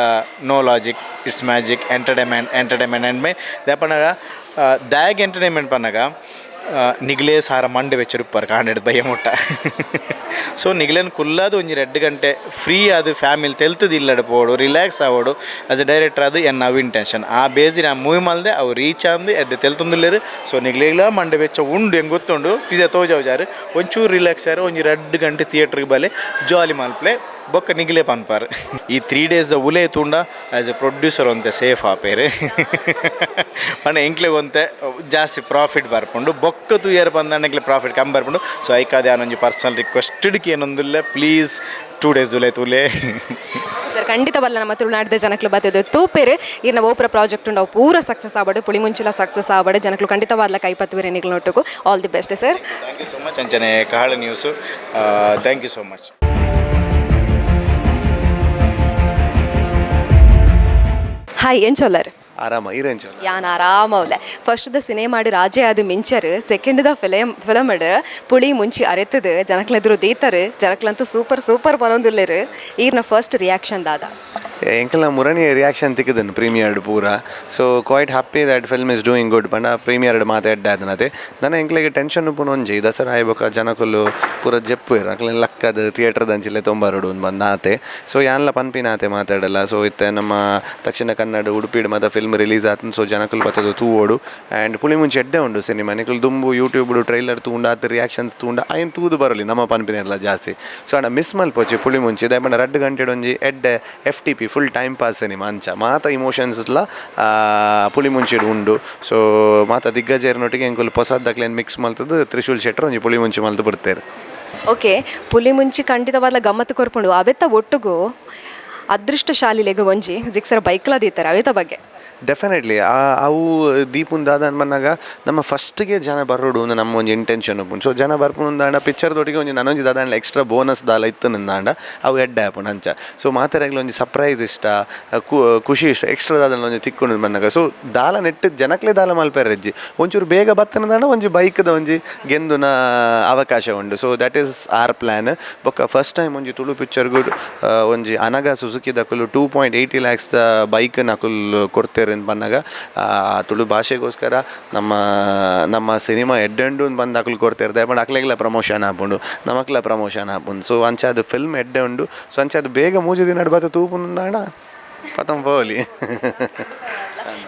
no logic it's magic entertainment and ಮೇ ದೇಪನಗ ದಾಗ್ ಎಂಟರ್ಟೈನ್ಮೆಂಟ್ ಪನ್ನಗ ನಿಗ್ಲೇ ಸಾರ ಮಂಡೆ ವೆಚ್ಚರುಪ್ಪರ್ ಕಾಂಡೆಡ್ ಬಯ್ಯ ಮುಟ್ಟ ಸೊ ನಿಗ್ಲೇನು ಕುಲ್ಲಾದು ಒಂಜಿ 2 ಗಂಟೆ ಫ್ರೀ ಅದು ಫ್ಯಾಮಿಲಿ ತೆಲ್ತದು ಇಲ್ಲಡ ಪೋಡು ರಿಲ್ಯಾಕ್ಸ್ ಆವೋಡು ಆಸ್ ಎ ಡೈರೆಕ್ಟರ್ ಅದು ಎನ್ನ ನವೀನ್ ಟೆನ್ಷನ್ ಆ ಬೇಸಿನ ಮೂವಿ ಮಲ್ದೆ ಅವು ರೀಚ್ ಅಂದು ಎಡ್ಡೆ ತೆಲ್ತೊಂದಿಲ್ಲೇರು ಸೊ ನಿಗ್ಲೇಲ ಮಂಡೆ ವೆಚ್ಚ ಉಂಡು ಹೆಂಗೆ ಗೊತ್ತುಂಡು ಪಿಜಾ ತೋಜಾವ್ಜಾರು ಒಂಚೂರು ರಿಲ್ಯಾಕ್ಸ್ ಆರು ಒಂಜಿ 2 ಗಂಟೆ ಥಿಯೇಟ್ರಿಗೆ ಬಲೆ ಜಾಲಿ ಮಲ್ಪ್ಲೆ ಬೊಕ್ಕ ನಿಗ್ಲೇ ಪನ್ಪಾರ್ ಈ 3 days ಉಲೇ ತೂಂಡ ಆ್ಯಸ್ ಎ ಪ್ರೊಡ್ಯೂಸರ್ ಒಂತೆ ಸೇಫ್ ಆಪೇರು ಪಂಡ ಎಂಕ್ಲೆ ಒಂತೆ ಜಾಸ್ತಿ ಪ್ರಾಫಿಟ್ ಬರ್ಪುಂಡು ಬೊಕ್ಕ ತೂಯರ್ ಬಂದಂಡ್ಲೆ ಪ್ರಾಫಿಟ್ ಕಮ್ಮಿ ಬರ್ಪುಂಡು ಸೊ ಐಕಾದೆ ಆನೊಂಜಿ ಪರ್ಸನಲ್ ರಿಕ್ವೆಸ್ಟೆಡ್ಗೆ ಏನೊಂದಿಲ್ಲ ಪ್ಲೀಸ್ 2 days ಉಲೇ ತೂಲೆ ಸರ್ ಖಂಡಿತವಲ್ಲ ನಮ್ಮ ತುಳುನಾಡಿದ ಜನಕಲು ಬತ್ತದು ತೂಪೇರು ಇರ್ನ ಓಪರ ಪ್ರಾಜೆಕ್ಟ್ ಉಂಡು ಅವು ಪೂರ ಸಕ್ಸಸ್ ಆವಡು ಪುಳಿಮುಂಚಿಲ ಸಕ್ಸಸ್ ಆವಡು ಜನಕಲು ಖಂಡಿತವಾದ್ಲ ಕೈಪತ್ತುವಿರ ನಿಗ್ಲು ನೋಟುಕು all the best sir thank you so much ಅಂಚನೆ Kahala news thank you so much hi ಏನ್ ಚೊಲ್ಲರ್ ಆರಾಮ ಇರೇಂಚ ಯಾನ್ ಆರಾಮವ್ಲೆ ಫಸ್ಟ್ ಸಿನಿಮಾ ರಾಜೆ ಅದು ಮಿಂಚರ್ ಸೆಕೆಂಡ್ ಫಿಲಮ್ ಪುಳಿ ಮುಂಚಿ ಅರೆತದು ಜನಕ್ಲೆದ್ರು ದೀತರು ಜನಕ್ಲಂತೂ ಸೂಪರ್ ಬರೋದಿಲ್ಲರು ಈರ್ನ ಫಸ್ಟ್ ರಿಯಾಕ್ಷನ್ ದಾದ ಎಂಕಲ್ನ ಮುರಣಿ ರಿಯಾಕ್ಷನ್ ತಿಕ್ಕದನು ಪ್ರೀಮಿಯರ್ಡ್ ಪೂರ so quite happy that film is doing good ಪಂಡ ಪ್ರೀಮಿಯರ್ಡ್ ಮಾತಾಡ್ದಾದನತೆ ನನ್ನ ಎಂಕ್ಲೆಗೆ ಟೆನ್ಷನ್ ಪುನೊಂಜಿ ದಸರಾ ಆಯ್ಬೇಕ ಜನಕುಲು ಪೂರ ಜಪ್ಪು ಅಕ್ಲೆ ಲಕ್ಕದ ಥಿಯೇಟರ್ದ ಅಂಚಿಲೆ ತೊಂಬಾರೋಡು ಬಂದಾತೆ ಸೊ ಯಾನ್ಲ ಪನ್ಪಿನಾತೆ ಮಾತಾಡಲ್ಲ ಸೊ ಇತ್ತೆ ನಮ್ಮ ದಕ್ಷಿಣ ಕನ್ನಡ ಉಡುಪಿಡ್ ಮದ ಫಿಲ್ಮ್ ರಿಲೀಸ್ ಆತನ ಸೊ ಜನಕುಲು ಬತ್ತದು ತೂವೋಡು ಆ್ಯಂಡ್ ಪುಳಿ ಮುಂಚೆ ಎಡ್ಡೆ ಉಂಡು ಸಿನಿಮಾ ನಿಕುಲು ದುಂಬು ಯೂಟ್ಯೂಬ್ಡು ಟ್ರೈಲರ್ ತೂಂಡ ಆತ ರಿಯಾಕ್ಷನ್ಸ್ ತೂಂಡ ಆಯ್ನು ತೂದು ಬರಲಿ ನಮ್ಮ ಪನ್ಪಿನೆಲ್ಲ ಜಾಸ್ತಿ ಸೊ ಅಣ್ಣ ಮಿಸ್ ಮಲ್ಪೋಚಿ ಪುಳಿ ಮುಂಚೆ ದಯಪಂಡ 2 ಗಂಟೆ ಒಂಜಿ ಎಡ್ಡೆ FTP full time pass cinema ಅಂಚ ಮಾತ ಇಮೋಷನ್ಸ್ಲ ಪುಳಿ ಮುಂಚಿಡು ಉಂಡು ಸೊ ಮಾತ ದಿಗ್ಗಜೇರ್ನೊಟ್ಟಿಗೆ ಎಂಕುಲು ಹೊಸದಕ್ಲೇನು ಮಿಕ್ಸ್ ಮಲ್ತದ್ದು ತ್ರಿಶೂಲ್ ಶೆಟ್ಟರ್ ಒಂಜಿ ಪುಳಿ ಮುಂಚಿ ಮಲ್ತು ಬಿಡ್ತೇರು ಓಕೆ ಪುಲಿ ಮುಂಚಿ ಖಂಡಿತವಾದ ಗಮ್ಮತ್ತು ಕೊರ್ಪುಂಡು ಅವೆತ್ತ ಒಟ್ಟುಗು ಅದೃಷ್ಟಶಾಲಿಲೆಗ ಒಂಜಿ ಜಿಕ್ಸರ ಬೈಕ್ಲ ದೀತಾರೆ ಅವೆತ್ತ ಬಗ್ಗೆ ಡೆಫಿನೆಟ್ಲಿ ಅವು ದೀಪುನ್ ದಾದ ಅನ್ಬನ್ನಾಗ ನಮ್ಮ ಫಸ್ಟ್ಗೆ ಜನ ಬರೋಡು ನಮ್ಮ ಒಂದು ಇಂಟೆನ್ಷನ್ ಉಪ್ಪುಂಡು ಸೊ ಜನ ಬರ್ಪುಂದಾಂಡ ಪಿಕ್ಚರ್ದೊಟ್ಟಿಗೆ ಒಂಜಿ ನನೊಂಜಿ ದಾದಾಂಡ ಎಕ್ಸ್ಟ್ರಾ ಬೋನಸ್ ದಾಲ ಇತ್ತು ನಂದಾಂಡ ಅವು ಎಡ್ಡೆ ಆಪುಂಡು ಅಂಚ ಸೊ ಮಾತಾಡಗ್ಲಿ ಒಂಜಿ ಸರ್ಪ್ರೈಸ್ ಇಷ್ಟ ಖುಷಿ ಇಷ್ಟ ಎಕ್ಸ್ಟ್ರಾ ದಾದ ಒಂಜಿ ತಿಕ್ಕೊಂಡು ಬಂದಾಗ ಸೊ ದಾಲ ನೆಟ್ಟು ಜನಕ್ಲೆ ದಾಲ ಮಲ್ಪೇರ ಹೆಜ್ಜಿ ಒಂಚೂರು ಬೇಗ ಬತ್ತನದಾಂಡ ಒಂಜಿ ಬೈಕ್ದ ಒಂಜಿ ಗೆಂದುನ ಅವಕಾಶ ಉಂಡು so that is our plan ಬೊಕ್ಕ ಫಸ್ಟ್ ಟೈಮ್ ಒಂಜಿ ತುಳು ಪಿಕ್ಚರ್ಗು ಒಂಜಿ ಅನಗ ಸುಜುಕಿ ದಕುಲು 2.80 lakhs ಬೈಕ್ ನಕುಲ್ ಕೊಡ್ತೇವೆ ಬಂದಾಗ ತುಳು ಭಾಷೆಗೋಸ್ಕರ ನಮ್ಮ ಸಿನಿಮಾ ಎಡ್ಡೆಂಡು ಬಂದು ಅಕ್ಲು ಕೊಡ್ತಿರ್ದೆ ಬಟ್ ಅಕ್ಲೆಗ್ಲ ಪ್ರಮೋಷನ್ ಹಾಪುಂಡು ನಮಕ್ಲ ಪ್ರಮೋಷನ್ ಹಾಪುಂಡು ಸೊ ಅಂಚಾದ ಫಿಲ್ಮ್ ಎಡ್ಡೆ ಉಂಡು ಸೊ ಅಂಚಾದ ಬೇಗ ಮೂಜಿ ದಿನ ಬತ್ತ ತೂಪುಂದಾಣ ಪತಂ ಪೋಲಿ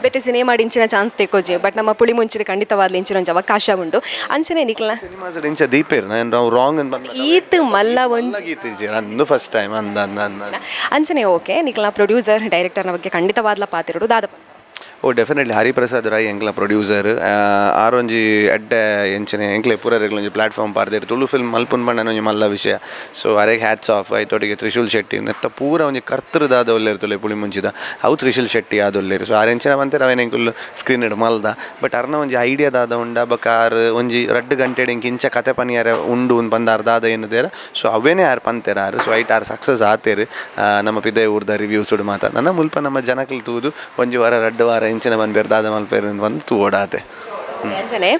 ಬೇತೆ ಸಿನಿಮಾ ಇಂಚಿನ ಚಾನ್ಸ್ ತೆಕ್ಕೋಜಿ ಬಟ್ ನಮ್ಮ ಪುಳಿ ಮುಂಚಿನ ಖಂಡಿತವಾದ ಇಂಚಿನ ಒಂಜಿ ಅವಕಾಶ ಉಂಡು ಅಂಚನೆ ನಿಕ್ಲ ಸಿನಿಮಾಸ್ ಇಂಚ ದೀಪೇರ್ ನಾವು ರಾಂಗ್ ಅಂತ ಈತ್ ಮಲ್ಲ ಒಂಜಿ ಗೀತಿಜಿ ಅಂದು ಫಸ್ಟ್ ಟೈಮ್ ಅಂಚನೆ ಓಕೆ ನಿಕ್ಲ ಪ್ರೊಡ್ಯೂಸರ್ ಡೈರೆಕ್ಟರ್ನ ಬಗ್ಗೆ ಖಂಡಿತವಾದ್ಲ ಪಾತಿರೋಡು ದಾದ ಓ ಡೆಫಿನೆಟ್ಲಿ ಹರಿಪ್ರಸಾದ್ ರಾಯ್ ಎಂಕ್ಲ ಪ್ರೊಡ್ಯೂಸರ್ ಆರೊಂಜಿ ಎಡ್ಡೆ ಎಂಚನೆ ಎಂಕ್ಲೆ ಪೂರರೆಗ್ಲೊಂಜಿ ಪ್ಲಾಟ್ಫಾರ್ಮ್ ಪಾರ್ದೇರು ತುಳು ಫಿಲ್ಮ್ ಮಲ್ಪುನ್ ಬಂಡನೊಂಜಿ ಮಲ್ಲ ವಿಷಯ ಸೊ ಅರೆಗೆ ಹ್ಯಾಟ್ಸ್ ಆಫ್ ಐತೊಟ್ಟಿಗೆ ತ್ರಿಶೂಲ್ ಶೆಟ್ಟಿ ನೆತ್ತ ಪೂರ ಒಂಜಿ ಕರ್ತೃದಾದ ಒಲ್ಲೆರ್ತುಲೆ ಪುಳಿ ಮುಂಚಿದ ಅವು ತ್ರಿಶೂಲ್ ಶೆಟ್ಟಿ ಆದೊಲ್ಲೇರು ಸೊ ಆರೆಂಚಿನ ಬಂತೆ ಅವೇನು ಎಂಕುಲು ಸ್ಕ್ರೀನ್ ಇಡ್ ಮಲ್ದ ಬಟ್ ಅರ್ನ ಒಂಜಿ ಐಡಿಯಾದಾದ ಉಂಡ ಬಕಾರ್ ಒಂಜಿ 2 ಗಂಟೆ ಇಂಚ ಕತೆ ಪನಿಯಾರ ಉಂಡು ಬಂದಾರ ದಾದ ಏನಿದೇರ ಸೊ ಅವೇನೇ ಯಾರು ಪಂತೇರ ಆರು ಸೊ ಐಟ್ ಆರು ಸಕ್ಸಸ್ ಆತೇರು ನಮ್ಮ ಪಿದೆ ಊರ್ದ ರಿವ್ಯೂಸ್ ಉಡು ಮಾತಾ ನನ್ನ ಮುಲ್ಪ ನಮ್ಮ ಜನಕ್ಲು ತೂದು ಒಂಜಿ ವಾರ 2 ವಾರ ಇಂಚಿನ ಬಂದ್ಬೇರು ದಾದ ಮಲ್ಪೇರು ಬಂದು ತೂಡಾತೆ ಅಂಚನೆ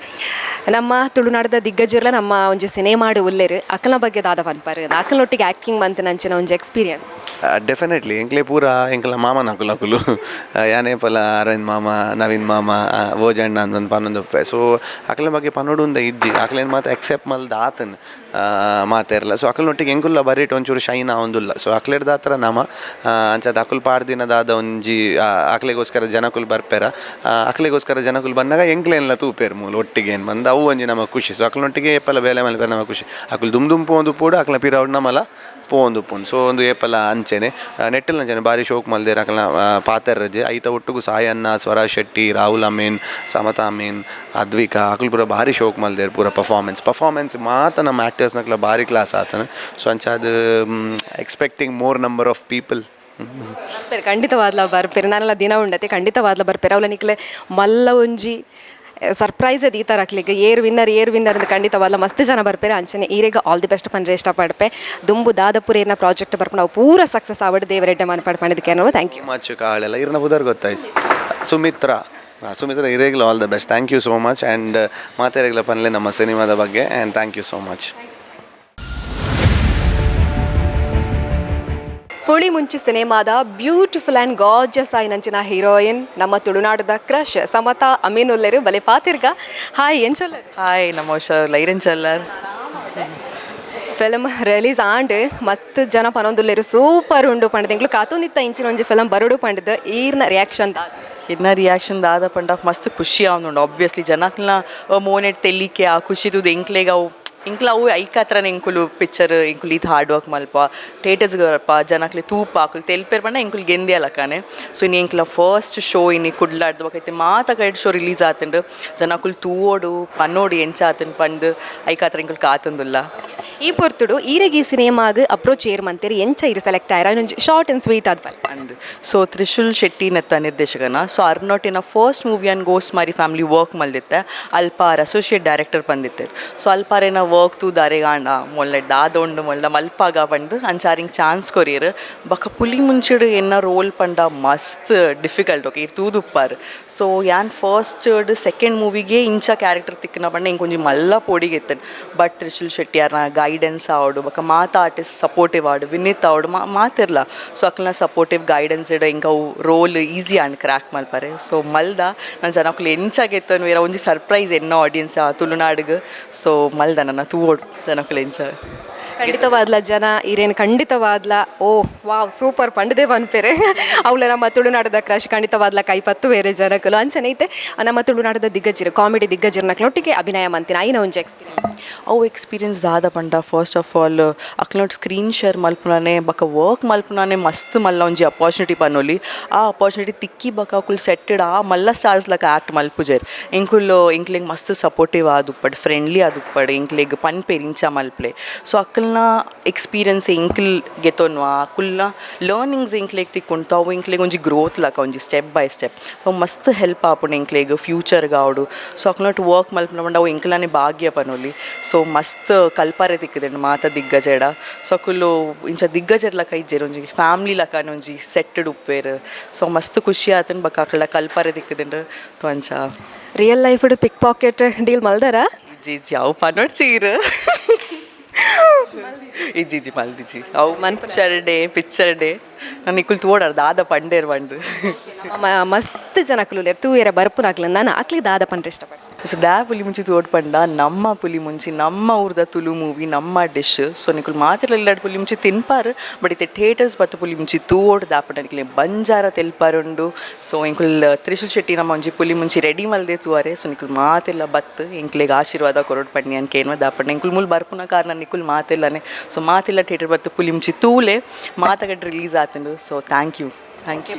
ನಮ್ಮ ತುಳುನಾಡದ ದಿಗ್ಗಜರ್ಲ ನಮ್ಮ ಒಂಜಿ ಸಿನಿಮಾಡು ಉಲ್ಲೇರು ಅಕ್ಕಲ ಬಗ್ಗೆ ದಾದ ಪನ್ಪಾರು ಅಕ್ಕಲೊಟ್ಟಿಗೆ ಆ್ಯಕ್ಟಿಂಗ್ ಮಂತ್ ನಂಚಿನ ಒಂಜಿ ಎಕ್ಸ್ಪೀರಿಯನ್ಸ್ ಡೆಫಿನೆಟ್ಲಿ ಎಂಕ್ಲೆ ಪೂರ ಎಂಕಲ ಮಾಮ ನಕುಲು ಯಾನೇ ಪಲ ಅರವಿಂದ್ ಮಾಮ ನವೀನ್ ಮಾಮ ಭೋಜಣ್ಣ ಅಂತಂದು ಪನ್ನೊಂದುಪ್ಪೆ ಸೊ ಅಕ್ಲ ಬಗ್ಗೆ ಪನ್ನೋಡು ಉಂದ ಇಜ್ಜಿ ಅಕ್ಲೇನು ಮಾತು ಎಕ್ಸೆಪ್ಟ್ ಮಲ್ದ ಆತನ್ ಮಾತಾರಲ್ಲ ಸೊ ಅಕ್ಲನೊಟ್ಟಿಗೆ ಎಂಕುಲ್ಲ ಬರೀಟ್ ಒಂಚೂರು ಶೈನ್ ಆವೊಂದುಲ್ಲ ಸೊ ಅಕ್ಲೆಡ್ದ ಹತ್ರ ನಮ್ಮ ಅಂಚದ ಅಕುಲ್ ಪಾಡ್ದಿನದಾದ ಒಂಜಿ ಅಕ್ಲೆಗೋಸ್ಕರ ಜನಕುಲ್ ಬರ್ಪೇರ ಅಕ್ಲೆಗೋಸ್ಕರ ಜನಕುಲ್ ಬಂದಾಗ ಎಂಕ್ಲೆಲ್ಲ ತೂಪೇರು ಮೂಲ ಒಟ್ಟಿಗೆ ಏನು ಬಂದು ಅವು ಒಂಜಿ ನಮಗೆ ಖುಷಿ ಸೊ ಅಕ್ಲನೊಟ್ಟಿಗೆ ಎಪ್ಪಲ್ಲ ಬೇಲೆ ಮಲ್ಪೇರ ನಮಗೆ ಖುಷಿ ಅಕುಲ್ ದುಂಪು ಒಂದು ಪೂಡ ಅಕ್ಲ ಪಿರೌಡ್ ನಮ್ಮಲ್ಲ ಪೋಂದುಪ್ಪುಂಡು. ಸೊ ಒಂದು ಏಪಲ ಅಂಚೆನೆ ನೆಟ್ಟಲ್ ಅಂಚೆನೆ ಭಾರಿ ಶೋಕ್ ಮಲ್ದೇರ್ ಅಕಲ್ನ ಪಾತೆರ್ರಜೆ ಐತ ಒಟ್ಟುಗು ಸಾಯಣ್ಣ, ಸ್ವರಾಜ್ ಶೆಟ್ಟಿ, ರಾಹುಲ್ ಅಮೀನ್, ಸಮತಾ ಅಮೀನ್, ಅದ್ವಿಕಾ ಅಕಲ್ ಪೂರ ಭಾರಿ ಶೋಕ್ ಮಲ್ದೇರ್ ಪೂರ ಪರ್ಫಾರ್ಮೆನ್ಸ್ ಮಾತ ನಮ್ಮ ಆ್ಯಕ್ಟರ್ಸ್ನಕ್ಲ ಭಾರಿ ಕ್ಲಾಸ್ ಆತನ. ಸೊ ಅಂಚಾದ expecting more number of people. ಬರ್ಪೇರು ಖಂಡಿತವಾದ್ಲ ಬರ್ಪೇರು ನಾನೆಲ್ಲ ದಿನ ಉಂಡತೆ ಖಂಡಿತವಾದ್ಲ ಬರ್ಪೇರು ಅವಳ ನಿಕ್ಲೆ ಮಲ್ಲ ಒಂಜಿ ಸರ್ಪ್ರೈಸ್ ಅದು ಈ ಥರ ಹಾಕ್ಲಿಕ್ಕೆ ಏರ್ ವಿನ್ನರ್ ಅಂತ ಖಂಡಿತವಲ್ಲ ಮಸ್ತ್ ಜನ ಬರ್ಪೇರೆ ಅಂಚನೆ ಈರೆಗ ಆಲ್ ದಿ ಬೆಸ್ಟ್ ಪಂದ್ರೆ ಇಷ್ಟಪಡ್ಪೆ ದುಂಬು ದಾದಪುರ ಏನ ಪ್ರಾಜೆಕ್ಟ್ ಬರ್ಪು ನಾವು ಪೂರ ಸಕ್ಸಸ್ ಆವಡ್ ದೇವರೆಡ್ಡೆ ಮನ್ಪಡ್ಪಣಿದಕ್ಕೆ ಅನ್ನೋ ಥ್ಯಾಂಕ್ ಯು ಮಚ್ ಕಾಳೆಲ್ಲ ಇರ್ನ ಬುದರ್ ಗೊತ್ತಾಯ್ತು. ಸುಮಿತ್ರಾ ಇರೇಗ್ಲ all the best. Thank you so much and ಮಾತಾಡಿಗ್ಲ ಪನ್ಲೆ ನಮ್ಮ ಸಿನಿಮಾದ ಬಗ್ಗೆ and thank you so much. Pulimunchi ಸಿನಿಮಾದ ಬ್ಯೂಟಿಫುಲ್ ಆ್ಯಂಡ್ ಗಾರ್ಜಸ್ ಆಗಿ ನಂಚಿನ ಹೀರೋಯಿನ್ ನಮ್ಮ ತುಳುನಾಡದ ಕ್ರಶ್ ಸಮತಾ ಅಮೀನ್ ಉಲ್ಲೆರು ಬಲೆ ಪಾತಿರ್ಗ ಹಾಯ್ ಏನ್ ಚೊಲ್ಲರ್ ಹಾಯ್ ನಮೋಶ ಲೈರನ್ ಚಲ್ಲರ್ ಫಿಲಮ್ ರಿಲೀಸ್ ಆಂಡ್ ಮಸ್ತ್ ಜನ ಪನೊಂದುಲ್ಲೆರು ಸೂಪರ್ ಉಂಡು ಪಂಡದಿಂಗ್ಲು ಕಾತೊಂದಿತ್ತ ಇಂಚಿನ ಒಂಜಿ ಫಿಲಮ್ ಬರಡು ಪಂಡದ ಈರ್ನ ರಿಯಾಕ್ಷನ್ ಇನ್ನ ರಿಯಾಕ್ಷನ್ ದಾದ ಪಂಡ ಮಸ್ತ್ ಖುಷಿ ಆವನುಂಡು ಆಬ್ವಿಯಸ್ಲಿ ಜನಕ್ಲ ಮೋನೆಟ್ ತೆಲ್ಲಿಕೆ ಆ ಖುಷಿದು ಎಂಕ್ಲೆಗ ಅವು ಇಂಕ್ಲ ಅವು ಐಕಾತ್ರನ ಇಂಕುಲು ಪಿಕ್ಚರ್ ಇಂಕುಲು ಇದು ಹಾರ್ಡ್ ವರ್ಕ್ ಮಲ್ಪ ಥಿಯೇಟರ್ಸ್ಗೆ ಬರಪ್ಪ ಜನಕ್ಲೆ ತೂಪ ಹಾಕುಲು ತೆಲ್ಪೇರ್ ಪಂಡ ಇಂಕುಲು ಗೆಂದೆ ಅಲಕಾನೆ. ಸೊ ಇನ್ನು ಇಂಕ್ಲ ಫಸ್ಟ್ ಶೋ ಇನ್ನು ಕುಡ್ಲಾಡ್ದು ಬಕೈತೆ ಮಾತ ಕೈಡ್ ಶೋ ರಿಲೀಸ್ ಆತಂಡು ಜನಕುಲು ತೂವೋಡು ಪನ್ನೋಡು ಎಂಚ ಆತನ್ ಪಂಡು ಐಕಾತ್ರ ಇಂಕುಲು ಕಾತಂದುಲ್ಲ. ಈ ಪೊರ್ತುಡು ಈರೆಗೆ ಈ ಸಿನಿಮಾಗ ಅಪ್ರೋಚ್ ಏರ್ಮಂತೇರಿ ಎಂಚ ಇರು ಸೆಲೆಕ್ಟ್ ಆಯ್ರ ಒಂಜಿ ಶಾರ್ಟ್ ಆ್ಯಂಡ್ ಸ್ವೀಟ್ ಆದ್ವಲ್ಲ ಅಂದು. ಸೊ ತ್ರಿಶೂಲ್ ಶೆಟ್ಟಿ ನೆತ್ತ ನಿರ್ದೇಶಕನ. ಸೊ ಅರ್ನೊಟ್ಟಿನ ಫಸ್ಟ್ ಮೂವಿ ಅನ್ ಗೋಸ್ಟ್ ಮಾರಿ ಫ್ಯಾಮಿಲಿ ವರ್ಕ್ ಮಲ್ದಿತ್ತೆ ಅಲ್ಪಾರ್ ಅಸೋಸಿಯೇಟ್ ಡೈರೆಕ್ಟರ್ ಬಂದಿತ್ತೆ. ಸೊ ಅಲ್ಪಾರೇನ ವರ್ಕ್ ತೂ ದಾರೆಗಾಂಡ ಮೊಳ್ಳೆ ದಾದೊಂಡು ಮೊಳ್ಳ ಮಲ್ಪಾಗ ಬಂದು ಅಂಚಾರಿಂಗ್ ಚಾನ್ಸ್ ಕೊರಿಯರ್ ಬಕ ಪುಲಿ ಮುಂಚಿಡು ಎನ್ನ ರೋಲ್ ಪಂಡ ಮಸ್ತ್ ಡಿಫಿಕಲ್ಟ್ ಓಕೆ ಇರ್ ತೂದುಪ್ಪಾರ್. ಸೊ ಯಾನ್ ಫಸ್ಟ್ ಸೆಕೆಂಡ್ ಮೂವಿಗೆ ಇಂಚ ಕ್ಯಾರೆಕ್ಟರ್ ತಿಕ್ಕನ ಪಂಡ ಇಂಗೆ ಕೊಂಚ ಮಲ್ಲ ಪೋಡಿಗೆತ್ತನ್. ಬಟ್ ತ್ರಿಶೂಲ್ ಶೆಟ್ಟಿ ಯಾರನ್ನ ಗೈಡೆನ್ಸ್ ಆವಡು ಬಕ ಮಾತ ಆರ್ಟಿಸ್ಟ್ ಸಪೋರ್ಟಿವ್ ಆವಡು ವಿನೀತ್ ಆವಡು ಮಾತಿರ್ಲ. ಸೊ ಅಕ್ಲನ ಸಪೋರ್ಟಿವ್ ಗೈಡೆನ್ಸ್ ಇಡ ಇಂಕ ಅವು ರೋಲ್ ಈಸಿ ಆಂಡ್ ಕ್ರ್ಯಾಕ್ ಮಲ್ಪಾರೆ. ಸೊ ಮಲ್ದ ನಾನು ಜನಕ್ಕೂ ಎಂಚಾಗೆತ್ತನು ಬೇರೆ ಒಂಜಿ ಸರ್ಪ್ರೈಸ್ ಎನ್ನೋ ಆಡಿಯನ್ಸ್ ಆ ತುಳುನಾಡಿಗೆ. ಸೊ ಮಲ್ದ ನನ್ನ ತೂವೋಡು ಜನಕ್ಕೂ ಎಂಚ ಖಂಡಿತವಾದ್ಲ ಜನ ಈರೇನು ಖಂಡಿತವಾದ್ಲ ಓ ವಾವ್ ಸೂಪರ್ ಪಂಡದೆ ಬನ್ಪೇರೆ ಅವಳ ನಮ್ಮ ತುಳುನಾಡದ ಕ್ರಶ್ ಖಂಡಿತವಾದ್ಲ ಕೈಪತ್ತು ಬೇರೆ ಜನಕ್ಕಲು ಅಂಚನೈತೆ ನಮ್ಮ ತುಳುನಾಡದ ದಿಗ್ಗಜರು ಕಾಮಿಡಿ ದಿಗ್ಗಜರ್ನಕ್ಲೊಟ್ಟಿಗೆ ಅಭಿನಯ ಮಂತಿನ ಐನ ಒಂಜಿ ಎಕ್ಸ್ಪೀರಿಯನ್ಸ್ ದಾದ ಪಂಡ ಫಸ್ಟ್ ಆಫ್ ಆಲ್ ಅಕ್ಲೋಟ್ ಸ್ಕ್ರೀನ್ ಶೇರ್ ಮಲ್ಪುನಾನೆ ಬಕ ವರ್ಕ್ ಮಲ್ಪುನಾನೆ ಮಸ್ತ್ ಮಲ್ಲ ಒಂಜಿ ಅಪಾರ್ಚುನಿಟಿ ಪನ್ನೋಲಿ ಆ ಅಪಾರ್ಚುನಿಟಿ ತಿಕ್ಕಿ ಬಕ ಅಕುಲ್ ಸೆಟ್ಟೆಡ್ ಆ ಮಲ್ಲ ಸ್ಟಾರ್ಸ್ ಲಕ ಆ್ಯಕ್ಟ್ ಮಲ್ಪುಜೇರ್ ಇಂಕುಲು ಇಂಕ್ಲೆಗ್ ಮಸ್ತ್ ಸಪೋರ್ಟಿವ್ ಆದುಪ್ಪಡ್ ಫ್ರೆಂಡ್ಲಿ ಆದುಪ್ಪಡ್ ಇಂಕ್ಲೆಗ್ ಪನ್ಪೇರ್ ಇಂಚ ಮಲ್ಪ್ಲೆ. ಸೊ ಅಕ್ಕಲ್ನ ಎಕ್ಸ್ಪೀರಿಯನ್ಸ್ ಇಂಕ್ಲ್ ಗೆತೊನ್ವಾ ಕುಲ್ನ ಲರ್ನಿಂಗ್ಸ್ ಇಂಕ್ಲೆಗ್ ತಿಕ್ಕೊಂಡು ಅವು ಇಂಕ್ಲೆಗ್ ಒಂಜಿ ಗ್ರೋತ್ ಲಕ ಒಂಜಿ ಸ್ಟೆಪ್ ಬೈ ಸ್ಟೆಪ್. ಸೊ ಮಸ್ತ್ ಹೆಲ್ಪ್ ಆಪುಂಡು ಇಂಕ್ಲೆಗ್ ಫ್ಯೂಚರ್ಗೆ ಆವಡು. ಸೊ ಅಕ್ಲೋಟ್ ವರ್ಕ್ ಮಲ್ಪನ ಪಂಡ ಅವು ಇಂಕ್ಲಾನೆ ಭಾಗ್ಯ ಪನೋಲಿ. ಸೊ ಮಸ್ತ್ ಕಲ್ಪಾರೆ ತಿಕ್ಕದಂಡು ಮಾತ ದಿಗ್ಗಜೆಡ. ಸೊ ಅಕುಲು ಇಂಚ ದಿಗ್ಗಜರ್ ಲಕ ಇಜ್ಜೇರು ಒಂಜಿ ಫ್ಯಾಮ್ಲಿ ಲಕನ ಒಂಜಿ ಸೆಟ್ಟೆಡ್ ಉಪ್ಪೇರು. ಸೊ ಮಸ್ತ್ ಖುಷಿ ಆತನ್ ಬಕ ಅಕಲ ಕಲ್ಪಾರೆ ತಿಕ್ಕದಂಡು ತೊ ಅಂಚ real life pickpocket deal ಮಲ್ದಾರ ಇಜ್ಜಿ ಅವು ಪನ್ನೋಡ್ ಸೀರು ಇಜ್ಜಿ ಮಲ್ದಿಜಿ ಅವು ಪಿಕ್ಚರ್ ಡೇ ನಾನು ಇಕ್ಕುಲ್ ತೋಡಾರ ದಾದ ಪಂಡೇರ್ ಬಂದು ಮಸ್ತ್ ಜನಕ್ಕಲು ತೂಯರ ಬರ್ಪು ನಾಕ್ಲ ನಾನು ಆಕ್ಲಿ ದಾದ ಪಂಡ್ರೆ ಇಷ್ಟಪಡ್ತೀನಿ. ಸೊ दा पुलिमुंची तोड पंड ನಮ್ಮ पुलिमुंची ನಮ್ಮ ಊರ್ದ ತುಳು ಮೂವಿ ನಮ್ಮ ಡಿಶ್. ಸೊ ನಿಕುಲ್ ಮಾತಿರಲಿಲ್ಲಾಡ್ पुलिमुंची ತಿನ್ಪಾರು ಬಟ್ ಇತ್ತೆ ಥಿಯೇಟರ್ಸ್ ಬತ್ತು पुलिमुंची ತೂಡ್ ದಾಪಡ ನಿಕಲೆ ಬಂಜಾರ ತೆಲ್ಪಾರುಂಡು. ಸೊ ಇಂಕುಲ್ ತ್ರಿಶೂಲ್ ಶೆಟ್ಟಿ ನಮ್ಮ ಒಂಜಿ पुलिमुंची ರೆಡಿ ಮಲ್ದೆ ತೂವರೆ. ಸೊ ನಿಕುಲ್ ಮಾತೆಲ್ಲ ಬತ್ತು ಇಂಕ್ಲೆಗ್ ಆಶೀರ್ವಾದ ಕೊರೋಡ್ ಪಣ್ಣಿ ಅನ್ ಕೇನ್ವ ದಾಪಡ ಇಂಕುಲ್ ಮುಲ್ ಬರ್ಪುನ ಕಾರಣ ನಿಕುಲ್ ಮಾತೆಲ್ಲನೆ. ಸೊ ಮಾತೆಲ್ಲ ಥಿಯೇಟರ್ ಬತ್ತು पुलिमुंची ತೂಲೆ ಮಾತಗಡ್ ರಿಲೀಸ್ ಆತಂಡು. So thank you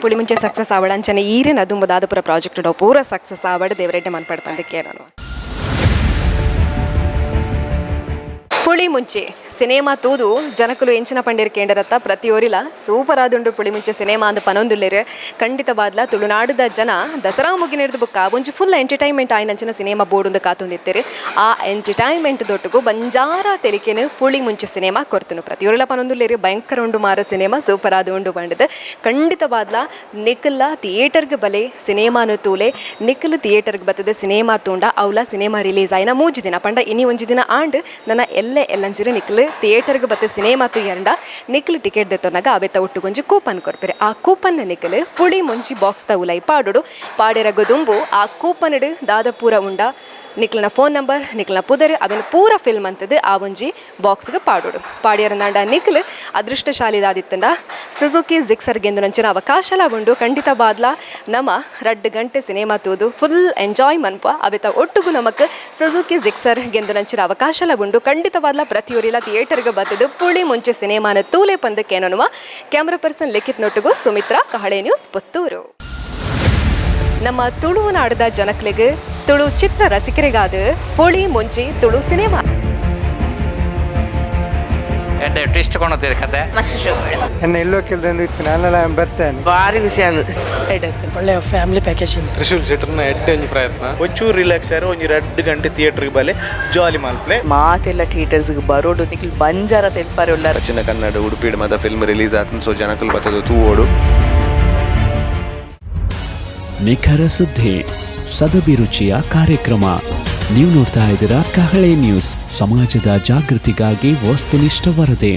Pulimunchi success ಆವಡ ಅಂಚನೆ ಈರೇನು ಅದು ದಾದಪುರ ಪ್ರಾಜೆಕ್ಟ್ ನಾವು ಪೂರ ಸಕ್ಸಸ್ ಆವಡ ದೇವರೆಡ್ಡೆ ಮನ್ಪಡ್ಪಂದಕ್ಕೆ ನಾನು ಪುಳಿಮುಂಚೆ ಸಿನಿಮಾ ತೂದು ಜನಕಲು ಎಂಚಿನ ಪಂಡೇರು ಕೇಂದ್ರತ್ತ ಪ್ರತಿಯೋರಿಲ ಸೂಪರ್ ಆದುಂಡು ಪುಳಿಮುಂಚೆ ಸಿನಿಮಾ ಅಂದ ಪನೊಂದುಲ್ಲೇರು ಖಂಡಿತವಾದ್ಲ ತುಳುನಾಡದ ಜನ ದಸರಾ ಮುಗಿನಿಡ್ದು ಬುಕ್ಕ ಒಂಜಿ ಫುಲ್ ಎಂಟರ್ಟೈನ್ಮೆಂಟ್ ಆಯ್ನಂಚಿನ ಸಿನಿಮಾ ಬೋರ್ಡ್ ಕಾತೊಂದಿತ್ತೇರಿ. ಆ ಎಂಟರ್ಟೈನ್ಮೆಂಟ್ ದೊಟ್ಟುಗು ಬಂಜಾರ ತೆಲಿಕೆನು ಪುಳಿಮುಂಚೆ ಸಿನಿಮಾ ಕೊರ್ತನು ಪ್ರತಿಯೋರಿಲ ಪನೊಂದುಲ್ಲೇರು ಭಯಂಕರ ಉಂಡು ಮಾರ ಸಿನಿಮಾ ಸೂಪರ್ ಆದು ಉಂಡು ಬಂಡದು ಖಂಡಿತವಾದ್ಲ ನಿಖಿಲ ಥಿಯೇಟರ್ಗೆ ಬಲೆ ಸಿನಿಮಾನು ತೂಲೆ ನಿಖಿಲ್ ಥಿಯೇಟರ್ಗೆ ಬರ್ತದೆ ಸಿನಿಮಾ ತೂಂಡ ಅವಲ ಸಿನಿಮಾ ರಿಲೀಸ್ ಆಯ್ನ 3 ದಿನ ಪಂಡ ಇನಿ ಒಂಜಿ ದಿನ ಆಂಡ್ ನನ್ನ ಎಲ್ಲಂಜಿರ ನಿಖಿಲ್ ಥಿಯೇಟರ್ಗೆ ಬತ್ತೆ ಸಿನಿಮಾ ತು ಎರಡ ನಿಖಿಲ್ ಟಿಕೆಟ್ ದೆತ್ತೊನಾಗ ಅವೆತ್ತ ಒಟ್ಟುಗೊಂಜಿ ಕೂಪನ್ ಕೊರ್ಪೆರೆ. ಆ ಕೂಪನ್ನ ನಿಖಿಲ್ ಪುಳಿ ಮುಂಚಿ ಬಾಕ್ಸ್ ತ ಉಲೈ ಪಾಡೋಡು ಪಾಡೆರಗ ದುಂಬು ಆ ಕೂಪನ್ ದಾದಪೂರ ಉಂಡ ನಿಕ್ಲನ ಫೋನ್ ನಂಬರ್ ನಿಕ್ಲನ ಪುದರ್ ಅವಿನ ಪೂರ ಫಿಲ್ಮ್ ಅಂತದ್ದು ಆ ಒಂಜಿ ಬಾಕ್ಸ್ಗೆ ಪಾಡೋಡು ಪಾಡಿಯರಂದಾಂಡ ನಿಕ್ಲು ಅದೃಷ್ಟಶಾಲಿದಾದಿತ್ತಂಡ ಸುಜುಕಿ ಜಿಕ್ಸರ್ ಗೆಂದು ನಂಚಿನ ಅವಕಾಶಲ ಉಂಡು ಖಂಡಿತ ಬಾದ್ಲ ನಮ್ಮ 2 ಗಂಟೆ ಸಿನಿಮಾ ತೂದು ಫುಲ್ ಎಂಜಾಯ್ ಮನ್ಪ ಅವಿತ ಒಟ್ಟಿಗೂ ನಮಕ್ ಸುಜುಕಿ ಜಿಕ್ಸರ್ ಗೆಂದು ನಂಚಿನ ಅವಕಾಶಲ ಉಂಡು ಖಂಡಿತವಾದ್ಲ ಪ್ರತಿಯೊರಿಲ್ಲ ಥಿಯೇಟರ್ಗೆ ಬರ್ತದ್ದು ಪುಳಿ ಮುಂಚೆ ಸಿನಿಮಾನ ತೂಲೆ ಪಂದಕ್ಕೇನೋನುವ ಕ್ಯಾಮ್ರಾ ಪರ್ಸನ್ ಲಿಖಿತ್ ನೊಟ್ಟಿಗೂ ಸುಮಿತ್ರಾ ಕಹಳೆ ನ್ಯೂಸ್ ಪುತ್ತೂರು. ನಮ್ಮ ತುಳುನಾಡದ ಜನಕ್ಲಿಗೆ ತುಳು ಚಿತ್ರ ರಸಿಕರಿಗಾದ ಪುಳಿ ಮುಂಚಿ ತುಳು ಸಿನಿಮಾ ಎಡ್ಡೆ ಟ್ವಿಸ್ಟ್ ಕೊಂಡೋಗ್ತಿದೆ ಕತೆ ಮಸ್ತ್ ಶೋಗಳು ಎನ್ನ ಎಲ್ಲೋ ಕೆಲದಂದು ಇತ್ತು ನಾನೆಲ್ಲ ಬರ್ತೇನೆ ಭಾರಿ ಖುಷಿ ಒಳ್ಳೆ ಫ್ಯಾಮಿಲಿ ಪ್ಯಾಕೇಜಿಂಗ್ ತ್ರಿಶೂಲ್ ಶೆಟ್ಟರ್ನ ಎಡ್ಡೆ ಒಂಜಿ ಪ್ರಯತ್ನ ಒಂಚೂರು ರಿಲ್ಯಾಕ್ಸ್ ಆದ್ರೆ ಒಂಜಿ 2 ಗಂಟೆ ಥಿಯೇಟರ್ಗೆ ಬಲೆ ಜಾಲಿ ಮಲ್ಪ್ಲೆ ಮಾತೆಲ್ಲ ಥಿಯೇಟರ್ಸ್ಗೆ ಬರೋಡು ನಿಖಿಲ್ ಬಂಜಾರ ತೆಲ್ಪಾರೆ ಉಳ್ಳಾರ ದಕ್ಷಿಣ ಕನ್ನಡ ಉಡುಪಿ ಮಾತ ಫಿಲ್ಮ್ ರಿಲೀಸ್ ಆತನ ಸೊ ಜನಕಲ್ ಬರ್ತದೆ ತೂವೋಡು ನಿಖರ ಸುದ್ದಿ ಸದಭಿರುಚಿಯ ಕಾರ್ಯಕ್ರಮ. ನೀವು ನೋಡ್ತಾ ಇದ್ದೀರಾ ಕಹಳೆ ನ್ಯೂಸ್, ಸಮಾಜದ ಜಾಗೃತಿಗಾಗಿ ವಸ್ತುನಿಷ್ಠ ವರದಿ.